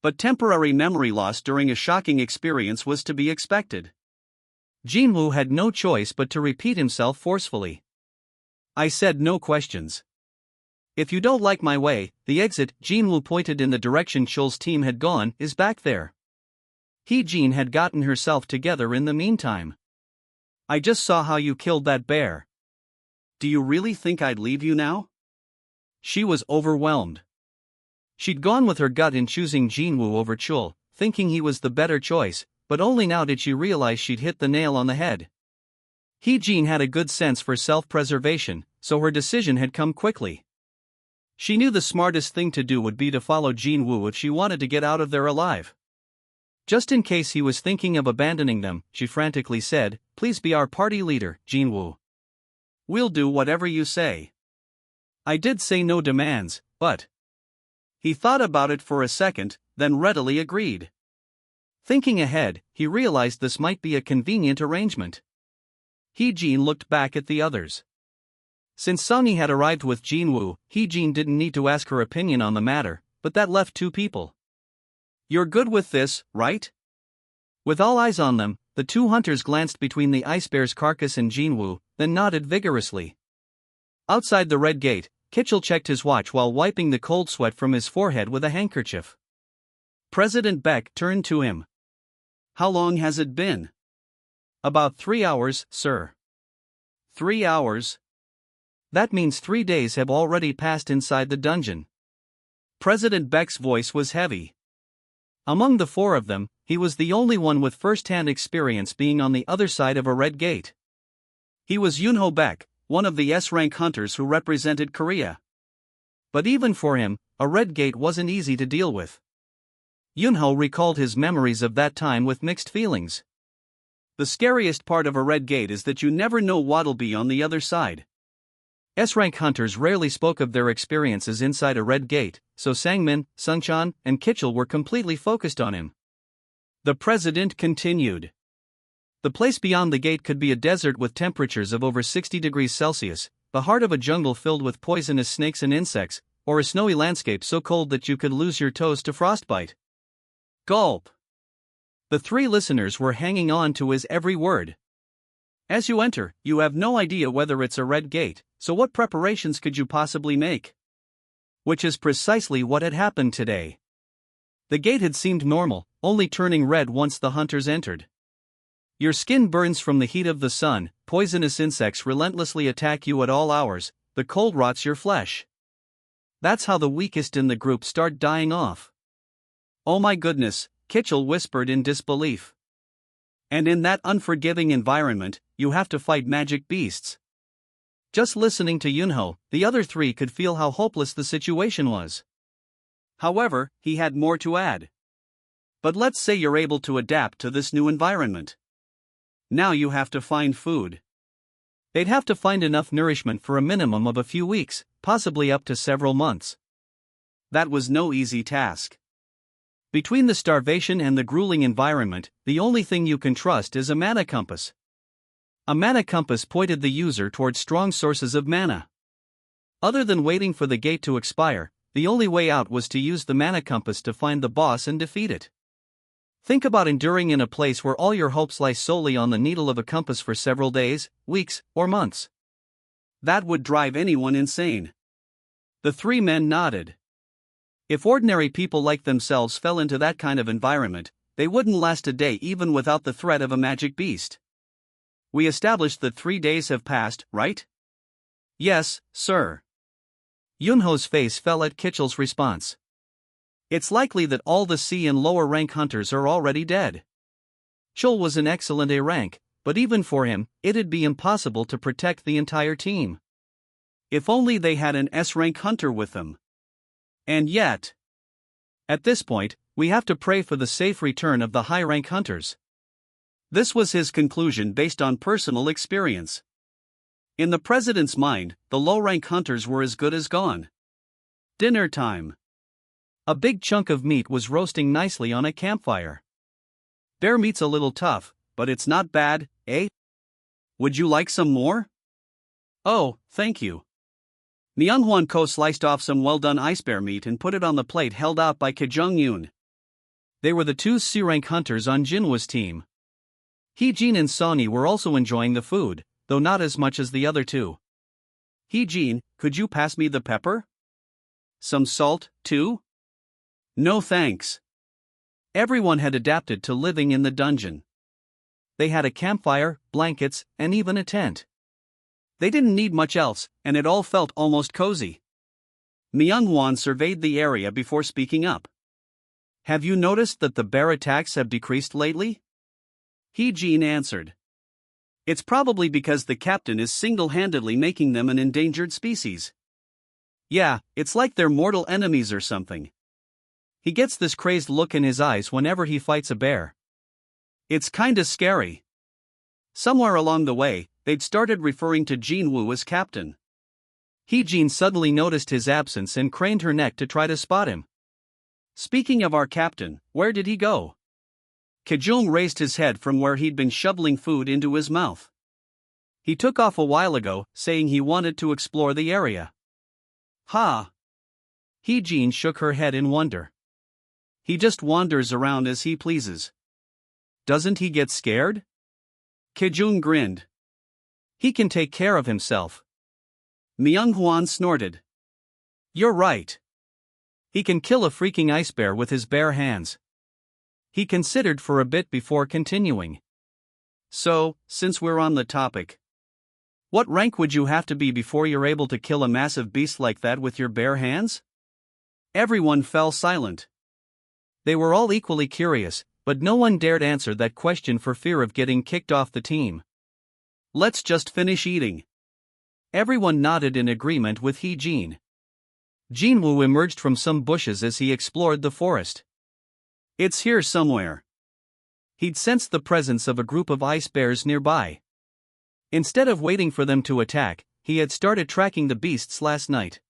But temporary memory loss during a shocking experience was to be expected. Jin-Woo had no choice but to repeat himself forcefully. I said no questions. If you don't like my way, the exit, Jin-Woo pointed in the direction Chul's team had gone, is back there. He-Jin had gotten herself together in the meantime. I just saw how you killed that bear. Do you really think I'd leave you now? She was overwhelmed. She'd gone with her gut in choosing Jin-Woo over Chul, thinking he was the better choice, but only now did she realize she'd hit the nail on the head. He-Jin had a good sense for self-preservation, so her decision had come quickly. She knew the smartest thing to do would be to follow Jin-Woo if she wanted to get out of there alive. Just in case he was thinking of abandoning them, she frantically said, "Please be our party leader, Jin-Woo. We'll do whatever you say." I did say no demands, but... He thought about it for a second, then readily agreed. Thinking ahead, he realized this might be a convenient arrangement. He-Jin looked back at the others. Since Sung had arrived with Jin-Woo, He-Jin didn't need to ask her opinion on the matter, but that left two people. You're good with this, right? With all eyes on them, the two hunters glanced between the ice bear's carcass and Jin-Woo, then nodded vigorously. Outside the red gate, Kitchell checked his watch while wiping the cold sweat from his forehead with a handkerchief. President Beck turned to him. How long has it been? About 3 hours, sir. 3 hours? That means 3 days have already passed inside the dungeon. President Beck's voice was heavy. Among the four of them, he was the only one with first-hand experience being on the other side of a red gate. He was Yunho Beck, one of the S-rank hunters who represented Korea. But even for him, a red gate wasn't easy to deal with. Yunho recalled his memories of that time with mixed feelings. The scariest part of a red gate is that you never know what'll be on the other side. S-rank hunters rarely spoke of their experiences inside a red gate, so Sangmin, Sungchan, and Kitchell were completely focused on him. The president continued. The place beyond the gate could be a desert with temperatures of over 60 degrees Celsius, the heart of a jungle filled with poisonous snakes and insects, or a snowy landscape so cold that you could lose your toes to frostbite. Gulp. The three listeners were hanging on to his every word. As you enter, you have no idea whether it's a red gate, so what preparations could you possibly make? Which is precisely what had happened today. The gate had seemed normal, only turning red once the hunters entered. Your skin burns from the heat of the sun, poisonous insects relentlessly attack you at all hours, the cold rots your flesh. That's how the weakest in the group start dying off. Oh my goodness, Kitchell whispered in disbelief. And in that unforgiving environment, you have to fight magic beasts. Just listening to Yunho, the other three could feel how hopeless the situation was. However, he had more to add. But let's say you're able to adapt to this new environment. Now you have to find food. They'd have to find enough nourishment for a minimum of a few weeks, possibly up to several months. That was no easy task. Between the starvation and the grueling environment, the only thing you can trust is a mana compass. A mana compass pointed the user towards strong sources of mana. Other than waiting for the gate to expire, the only way out was to use the mana compass to find the boss and defeat it. Think about enduring in a place where all your hopes lie solely on the needle of a compass for several days, weeks, or months. That would drive anyone insane. The three men nodded. If ordinary people like themselves fell into that kind of environment, they wouldn't last a day even without the threat of a magic beast. We established that 3 days have passed, right? Yes, sir. Yunho's face fell at Kitchell's response. It's likely that all the C and lower rank hunters are already dead. Chul was an excellent A rank, but even for him, it'd be impossible to protect the entire team. If only they had an S-rank hunter with them. And yet, at this point, we have to pray for the safe return of the high-rank hunters. This was his conclusion based on personal experience. In the president's mind, the low-rank hunters were as good as gone. Dinner time. A big chunk of meat was roasting nicely on a campfire. Bear meat's a little tough, but it's not bad, eh? Would you like some more? Oh, thank you. Myung-hwan Ko sliced off some well-done ice bear meat and put it on the plate held out by Ki-jung-yoon. They were the two C-rank hunters on Jinwoo's team. Hee-jin and Sonny were also enjoying the food, though not as much as the other two. Hee-jin, could you pass me the pepper? Some salt, too? No thanks. Everyone had adapted to living in the dungeon. They had a campfire, blankets, and even a tent. They didn't need much else, and it all felt almost cozy. Myung-hwan surveyed the area before speaking up. Have you noticed that the bear attacks have decreased lately? Hee-jin answered. It's probably because the captain is single-handedly making them an endangered species. Yeah, it's like they're mortal enemies or something. He gets this crazed look in his eyes whenever he fights a bear. It's kinda scary. Somewhere along the way, they'd started referring to Jin-Woo as captain. Hee-jin suddenly noticed his absence and craned her neck to try to spot him. Speaking of our captain, where did he go? Ki-jung raised his head from where he'd been shoveling food into his mouth. He took off a while ago, saying he wanted to explore the area. Ha! Hee-jin shook her head in wonder. He just wanders around as he pleases. Doesn't he get scared? Ki-jung grinned. He can take care of himself. Myung-hwan snorted. You're right. He can kill a freaking ice bear with his bare hands. He considered for a bit before continuing. So, since we're on the topic, what rank would you have to be before you're able to kill a massive beast like that with your bare hands? Everyone fell silent. They were all equally curious, but no one dared answer that question for fear of getting kicked off the team. Let's just finish eating. Everyone nodded in agreement with Hee-jin. Jin-Woo emerged from some bushes as he explored the forest. It's here somewhere. He'd sensed the presence of a group of ice bears nearby. Instead of waiting for them to attack, he had started tracking the beasts last night.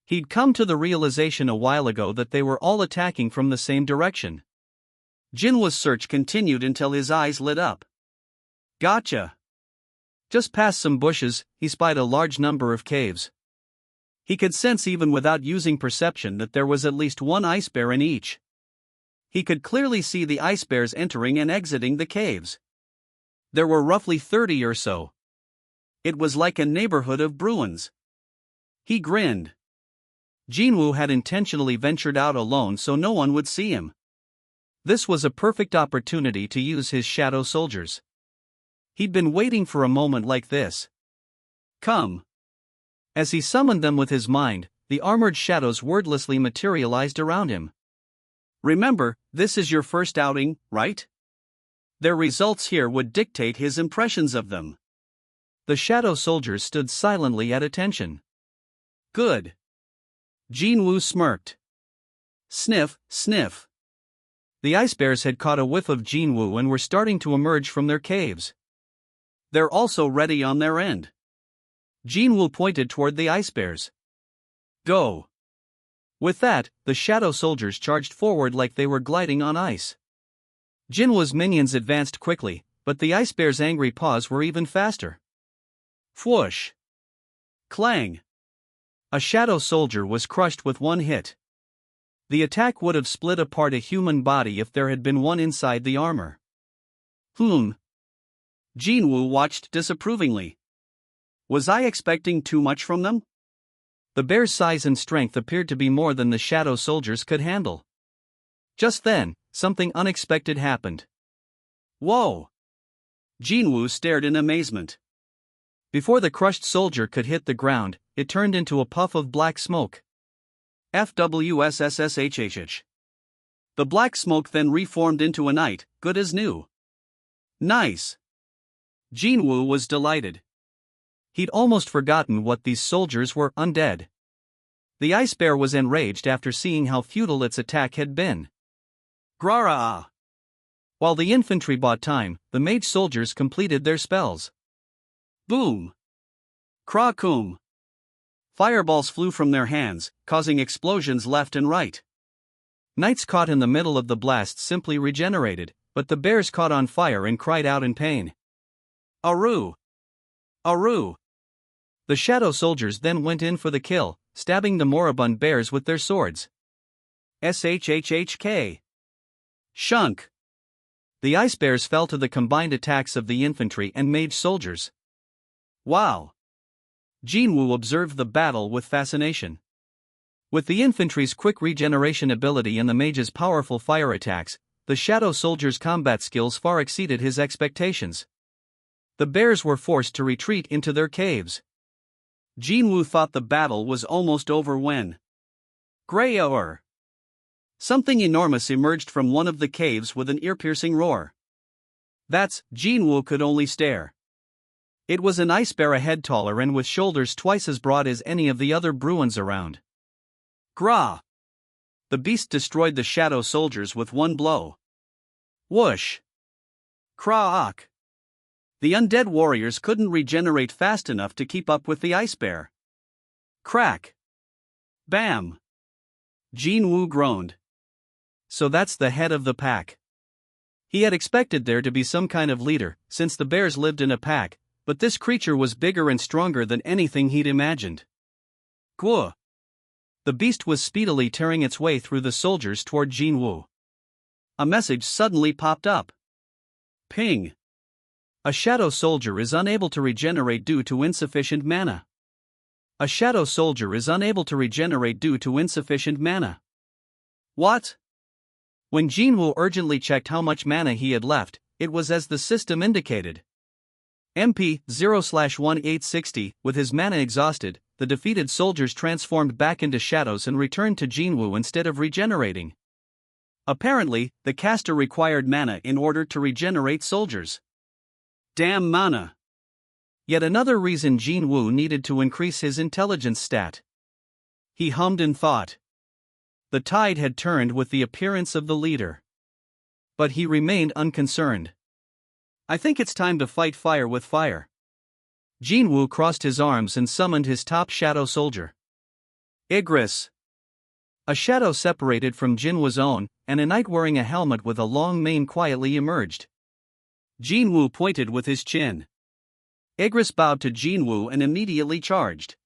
He'd come to the realization a while ago that they were all attacking from the same direction. Jinwoo's search continued until his eyes lit up. Gotcha. Just past some bushes, he spied a large number of caves. He could sense even without using perception that there was at least one ice bear in each. He could clearly see the ice bears entering and exiting the caves. There were roughly 30 or so. It was like a neighborhood of Bruins. He grinned. Jin-Woo had intentionally ventured out alone so no one would see him. This was a perfect opportunity to use his shadow soldiers. He'd been waiting for a moment like this. Come. As he summoned them with his mind, the armored shadows wordlessly materialized around him. Remember, this is your first outing, right? Their results here would dictate his impressions of them. The shadow soldiers stood silently at attention. Good. Jin-Woo smirked. Sniff, sniff. The ice bears had caught a whiff of Jin-Woo and were starting to emerge from their caves. They're also ready on their end. Jin-Woo pointed toward the ice bears. Go. With that, the shadow soldiers charged forward like they were gliding on ice. Jinwoo's minions advanced quickly, but the ice bears' angry paws were even faster. Whoosh. Clang. A shadow soldier was crushed with one hit. The attack would have split apart a human body if there had been one inside the armor. Jin-Woo watched disapprovingly. Was I expecting too much from them? The bear's size and strength appeared to be more than the shadow soldiers could handle. Just then, something unexpected happened. Whoa! Jin-Woo stared in amazement. Before the crushed soldier could hit the ground, it turned into a puff of black smoke. FWSSSHHH. The black smoke then reformed into a night, good as new. Nice. Jin-Woo was delighted. He'd almost forgotten what these soldiers were, undead. The ice bear was enraged after seeing how futile its attack had been. Grara! While the infantry bought time, the mage soldiers completed their spells. Boom! Kra-kum! Fireballs flew from their hands, causing explosions left and right. Knights caught in the middle of the blast simply regenerated, but the bears caught on fire and cried out in pain. Aru! Aru! The shadow soldiers then went in for the kill, stabbing the moribund bears with their swords. Shhhk! Shunk! The ice bears fell to the combined attacks of the infantry and mage soldiers. Wow! Jin-Woo observed the battle with fascination. With the infantry's quick regeneration ability and the mage's powerful fire attacks, the shadow soldiers' combat skills far exceeded his expectations. The bears were forced to retreat into their caves. Jin-Woo thought the battle was almost over when Grayor! Something enormous emerged from one of the caves with an ear-piercing roar. Jin-Woo could only stare. It was an ice bear a head taller and with shoulders twice as broad as any of the other Bruins around. Gra! The beast destroyed the shadow soldiers with one blow. Whoosh! Kra-ak! The undead warriors couldn't regenerate fast enough to keep up with the ice bear. Crack! Bam! Jin-Woo groaned. So that's the head of the pack. He had expected there to be some kind of leader, since the bears lived in a pack, but this creature was bigger and stronger than anything he'd imagined. Guo! The beast was speedily tearing its way through the soldiers toward Jin-Woo. A message suddenly popped up. Ping! A shadow soldier is unable to regenerate due to insufficient mana. A shadow soldier is unable to regenerate due to insufficient mana. What? When Jin-Woo urgently checked how much mana he had left, it was as the system indicated. MP 0/1860. With his mana exhausted, the defeated soldiers transformed back into shadows and returned to Jin-Woo instead of regenerating. Apparently, the caster required mana in order to regenerate soldiers. Damn mana! Yet another reason Jin-Woo needed to increase his intelligence stat. He hummed and thought. The tide had turned with the appearance of the leader. But he remained unconcerned. I think it's time to fight fire with fire. Jin-Woo crossed his arms and summoned his top shadow soldier. Igris! A shadow separated from Jin-Woo's own, and a knight wearing a helmet with a long mane quietly emerged. Jin-Woo pointed with his chin. Igris bowed to Jin-Woo and immediately charged.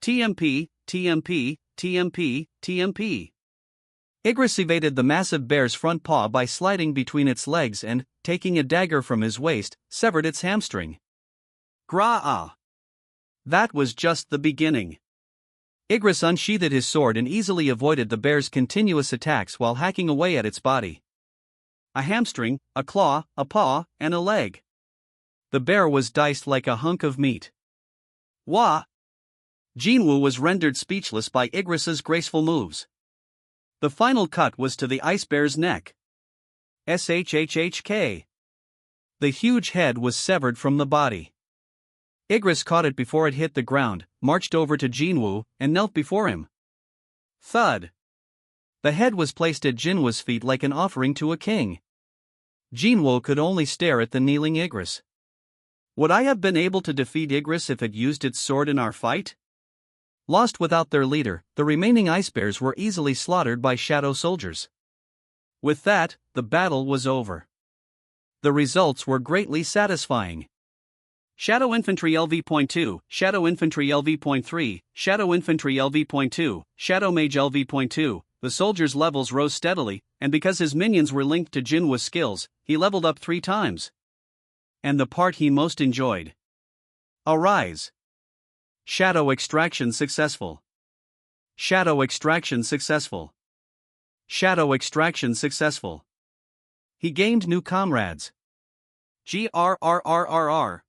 TMP, TMP, TMP, TMP. Igris evaded the massive bear's front paw by sliding between its legs and, taking a dagger from his waist, severed its hamstring. Gra-ah! That was just the beginning. Igris unsheathed his sword and easily avoided the bear's continuous attacks while hacking away at its body. A hamstring, a claw, a paw, and a leg. The bear was diced like a hunk of meat. Wah! Jin-Woo was rendered speechless by Igris's graceful moves. The final cut was to the ice bear's neck. Shhhk! The huge head was severed from the body. Igris caught it before it hit the ground, marched over to Jin-Woo, and knelt before him. Thud! The head was placed at Jin-Woo's feet like an offering to a king. Jin-Woo could only stare at the kneeling Igris. Would I have been able to defeat Igris if it used its sword in our fight? Lost without their leader, the remaining ice bears were easily slaughtered by shadow soldiers. With that, the battle was over. The results were greatly satisfying. Shadow Infantry LV.2, Shadow Infantry LV.3, Shadow Infantry LV.2, Shadow Mage LV.2. The soldier's levels rose steadily, and because his minions were linked to Jin-Woo's skills, he leveled up 3 times. And the part he most enjoyed. Arise! Shadow extraction successful. Shadow extraction successful. Shadow extraction successful. He gained new comrades. GRRRRR.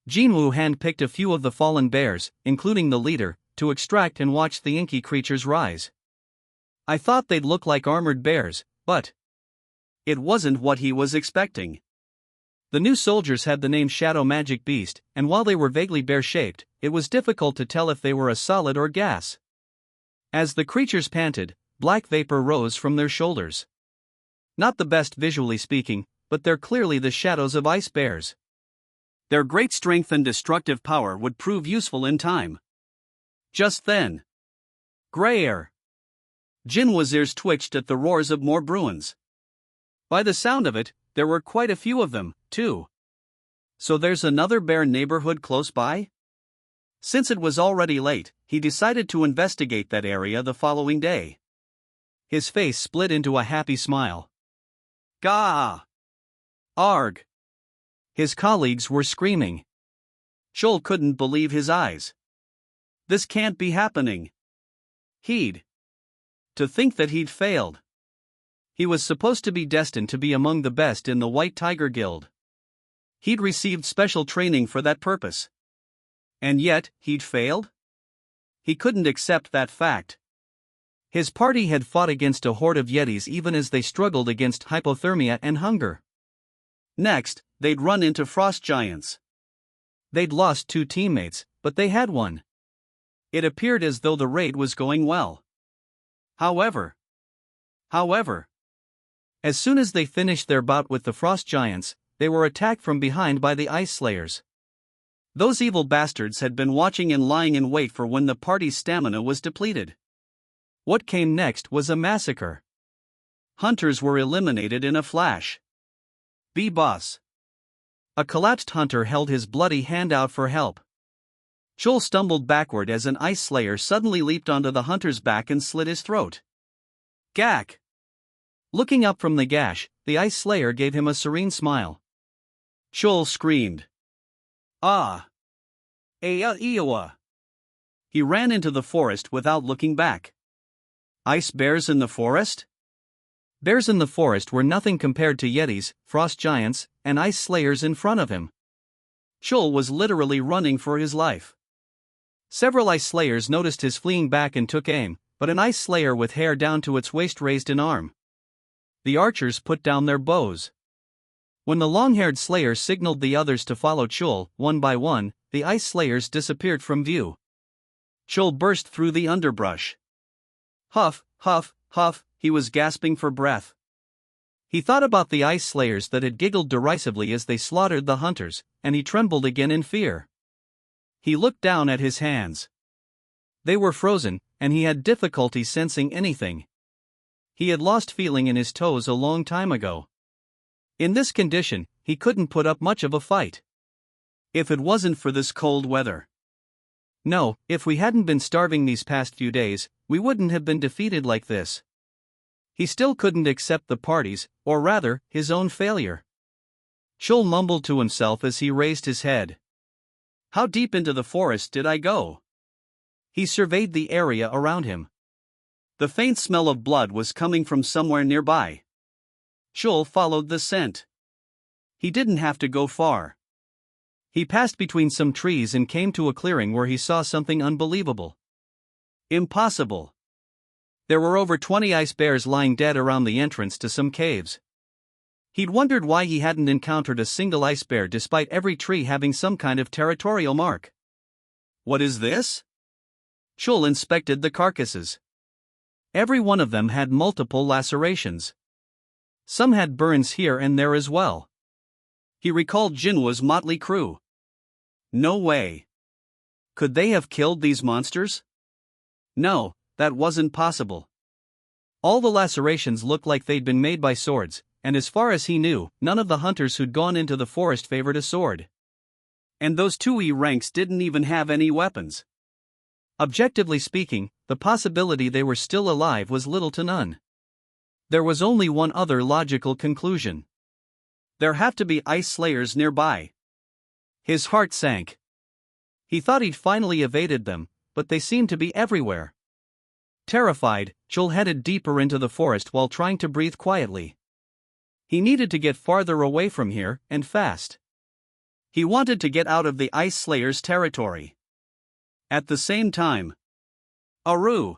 Jin-Woo handpicked a few of the fallen bears, including the leader, to extract and watch the inky creatures rise. I thought they'd look like armored bears, but it wasn't what he was expecting. The new soldiers had the name Shadow Magic Beast, and while they were vaguely bear-shaped, it was difficult to tell if they were a solid or gas. As the creatures panted, black vapor rose from their shoulders. Not the best visually speaking, but they're clearly the shadows of ice bears. Their great strength and destructive power would prove useful in time. Just then. Grey-er. Jinwoo's ears twitched at the roars of more Bruins. By the sound of it, there were quite a few of them, too. So there's another bear neighborhood close by? Since it was already late, he decided to investigate that area the following day. His face split into a happy smile. Gah! Arg! His colleagues were screaming. Chul couldn't believe his eyes. This can't be happening. To think that he'd failed. He was supposed to be destined to be among the best in the White Tiger Guild. He'd received special training for that purpose. And yet, he'd failed? He couldn't accept that fact. His party had fought against a horde of Yetis even as they struggled against hypothermia and hunger. Next, they'd run into frost giants. They'd lost 2 teammates, but they had won. It appeared as though the raid was going well. However, as soon as they finished their bout with the frost giants, they were attacked from behind by the ice slayers. Those evil bastards had been watching and lying in wait for when the party's stamina was depleted. What came next was a massacre. Hunters were eliminated in a flash. B-boss. A collapsed hunter held his bloody hand out for help. Chul stumbled backward as an ice slayer suddenly leaped onto the hunter's back and slit his throat. Gack! Looking up from the gash, the ice slayer gave him a serene smile. Chul screamed. Ah! Eewa! He ran into the forest without looking back. Ice bears in the forest? Bears in the forest were nothing compared to Yetis, frost giants, and ice slayers in front of him. Chul was literally running for his life. Several ice slayers noticed his fleeing back and took aim, but an ice slayer with hair down to its waist raised an arm. The archers put down their bows. When the long-haired slayer signaled the others to follow Chul, one by one, the ice slayers disappeared from view. Chul burst through the underbrush. Huff, huff, huff, he was gasping for breath. He thought about the ice slayers that had giggled derisively as they slaughtered the hunters, and he trembled again in fear. He looked down at his hands. They were frozen, and he had difficulty sensing anything. He had lost feeling in his toes a long time ago. In this condition, he couldn't put up much of a fight. If it wasn't for this cold weather. No, if we hadn't been starving these past few days, we wouldn't have been defeated like this. He still couldn't accept the party's, or rather, his own failure. Chul mumbled to himself as he raised his head. How deep into the forest did I go? He surveyed the area around him. The faint smell of blood was coming from somewhere nearby. Chul followed the scent. He didn't have to go far. He passed between some trees and came to a clearing where he saw something unbelievable. Impossible. There were over 20 ice bears lying dead around the entrance to some caves. He'd wondered why he hadn't encountered a single ice bear despite every tree having some kind of territorial mark. What is this? Chul inspected the carcasses. Every one of them had multiple lacerations. Some had burns here and there as well. He recalled Jinwoo's motley crew. No way. Could they have killed these monsters? No, that wasn't possible. All the lacerations looked like they'd been made by swords, and as far as he knew, none of the hunters who'd gone into the forest favored a sword. And those 2E ranks didn't even have any weapons. Objectively speaking, the possibility they were still alive was little to none. There was only one other logical conclusion. There have to be ice slayers nearby. His heart sank. He thought he'd finally evaded them, but they seemed to be everywhere. Terrified, Chul headed deeper into the forest while trying to breathe quietly. He needed to get farther away from here, and fast. He wanted to get out of the ice slayers' territory. At the same time, Aru!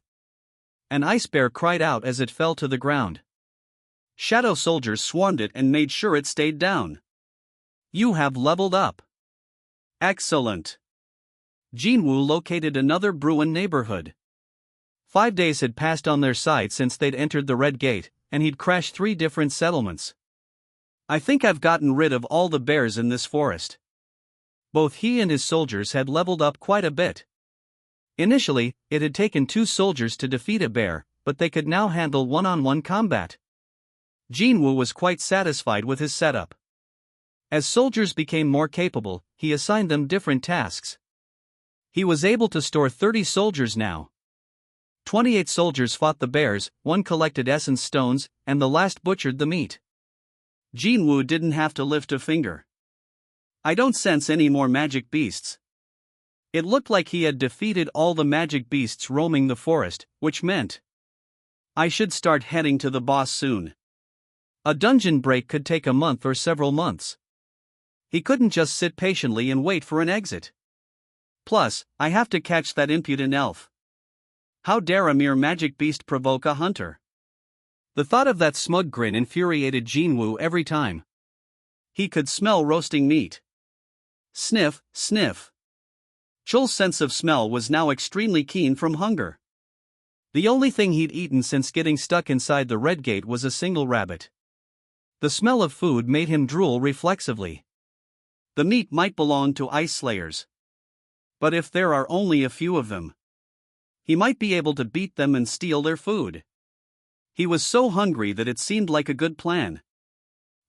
An ice bear cried out as it fell to the ground. Shadow soldiers swarmed it and made sure it stayed down. You have leveled up. Excellent. Jin-Woo located another Bruin neighborhood. 5 days had passed on their side since they'd entered the Red Gate, and he'd crashed 3 different settlements. I think I've gotten rid of all the bears in this forest. Both he and his soldiers had leveled up quite a bit. Initially, it had taken 2 soldiers to defeat a bear, but they could now handle one-on-one combat. Jin-Woo was quite satisfied with his setup. As soldiers became more capable, he assigned them different tasks. He was able to store 30 soldiers now. 28 soldiers fought the bears, 1 collected essence stones, and the last butchered the meat. Jin-Woo didn't have to lift a finger. I don't sense any more magic beasts. It looked like he had defeated all the magic beasts roaming the forest, which meant I should start heading to the boss soon. A dungeon break could take a month or several months. He couldn't just sit patiently and wait for an exit. Plus, I have to catch that impudent elf. How dare a mere magic beast provoke a hunter? The thought of that smug grin infuriated Jin-Woo every time. He could smell roasting meat. Sniff, sniff. Chul's sense of smell was now extremely keen from hunger. The only thing he'd eaten since getting stuck inside the Red Gate was a single rabbit. The smell of food made him drool reflexively. The meat might belong to ice slayers. But if there are only a few of them, he might be able to beat them and steal their food. He was so hungry that it seemed like a good plan.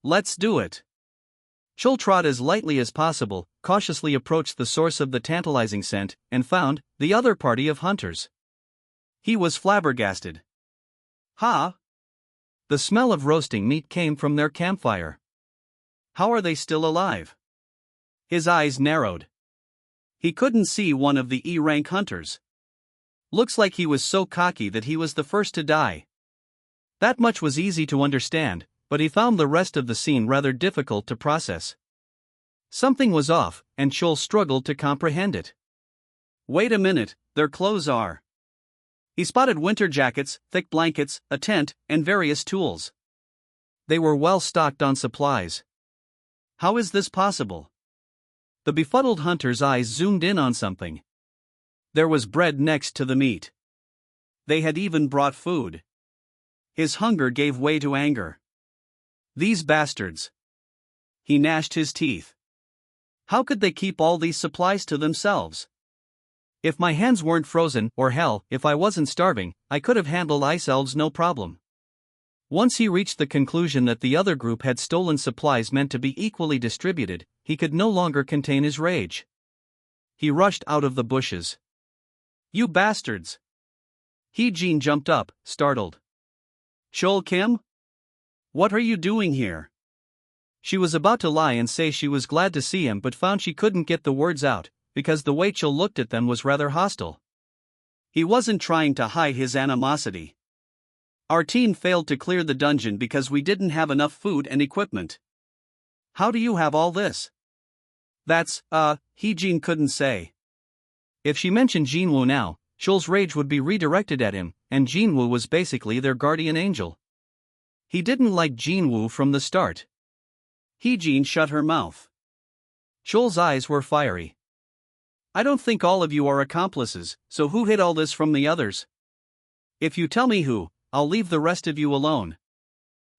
Let's do it. Chul trod as lightly as possible, cautiously approached the source of the tantalizing scent, and found the other party of hunters. He was flabbergasted. Ha! The smell of roasting meat came from their campfire. How are they still alive? His eyes narrowed. He couldn't see one of the E-rank hunters. Looks like he was so cocky that he was the first to die. That much was easy to understand, but he found the rest of the scene rather difficult to process. Something was off, and Chul struggled to comprehend it. Wait a minute, their clothes are. He spotted winter jackets, thick blankets, a tent, and various tools. They were well stocked on supplies. How is this possible? The befuddled hunter's eyes zoomed in on something. There was bread next to the meat. They had even brought food. His hunger gave way to anger. These bastards. He gnashed his teeth. How could they keep all these supplies to themselves? If my hands weren't frozen, or hell, if I wasn't starving, I could have handled ice elves no problem. Once he reached the conclusion that the other group had stolen supplies meant to be equally distributed, he could no longer contain his rage. He rushed out of the bushes. You bastards! Hee-Jin jumped up, startled. Chul Kim? What are you doing here? She was about to lie and say she was glad to see him but found she couldn't get the words out, because the way Chul looked at them was rather hostile. He wasn't trying to hide his animosity. Our team failed to clear the dungeon because we didn't have enough food and equipment. How do you have all this? That's, Hee-Jin couldn't say. If she mentioned Jin-Woo now, Chul's rage would be redirected at him, and Jin-Woo was basically their guardian angel. He didn't like Jin-Woo from the start. Hee-Jin shut her mouth. Chul's eyes were fiery. I don't think all of you are accomplices, so who hid all this from the others? If you tell me who, I'll leave the rest of you alone.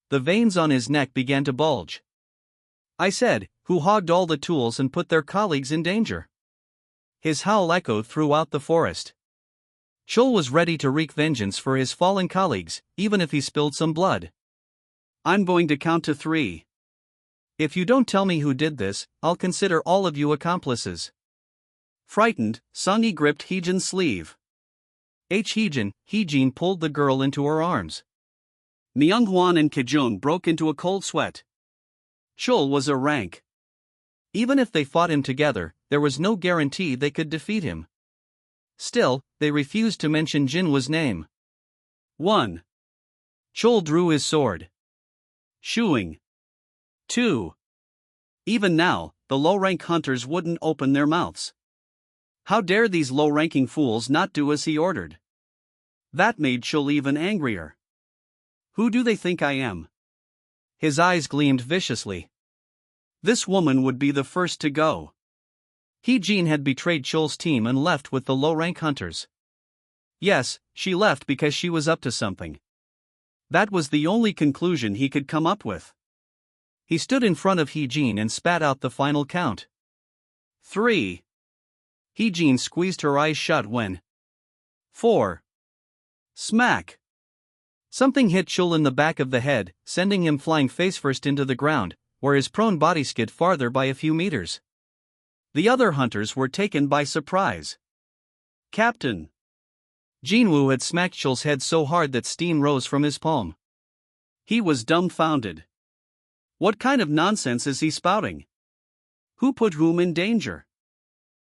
The veins on his neck began to bulge. I said, who hogged all the tools and put their colleagues in danger? His howl echoed throughout the forest. Chul was ready to wreak vengeance for his fallen colleagues, even if he spilled some blood. I'm going to count to 3. If you don't tell me who did this, I'll consider all of you accomplices. Frightened, Sung Yi gripped Hee-Jin's sleeve. Hee-Jin pulled the girl into her arms. Myung-Hwan and Ki-jung broke into a cold sweat. Chul was a rank. Even if they fought him together, there was no guarantee they could defeat him. Still, they refused to mention Jinwoo's name. 1. Chul drew his sword. Shooing. 2. Even now, the low-rank hunters wouldn't open their mouths. How dare these low-ranking fools not do as he ordered? That made Chul even angrier. Who do they think I am? His eyes gleamed viciously. This woman would be the first to go. Jin had betrayed Chul's team and left with the low-rank hunters. Yes, she left because she was up to something. That was the only conclusion he could come up with. He stood in front of Jin and spat out the final count. 3. Jin squeezed her eyes shut when 4. Smack. Something hit Chul in the back of the head, sending him flying face-first into the ground, where his prone body skid farther by a few meters. The other hunters were taken by surprise. Captain. Jin-Woo had smacked Chul's head so hard that steam rose from his palm. He was dumbfounded. What kind of nonsense is he spouting? Who put whom in danger?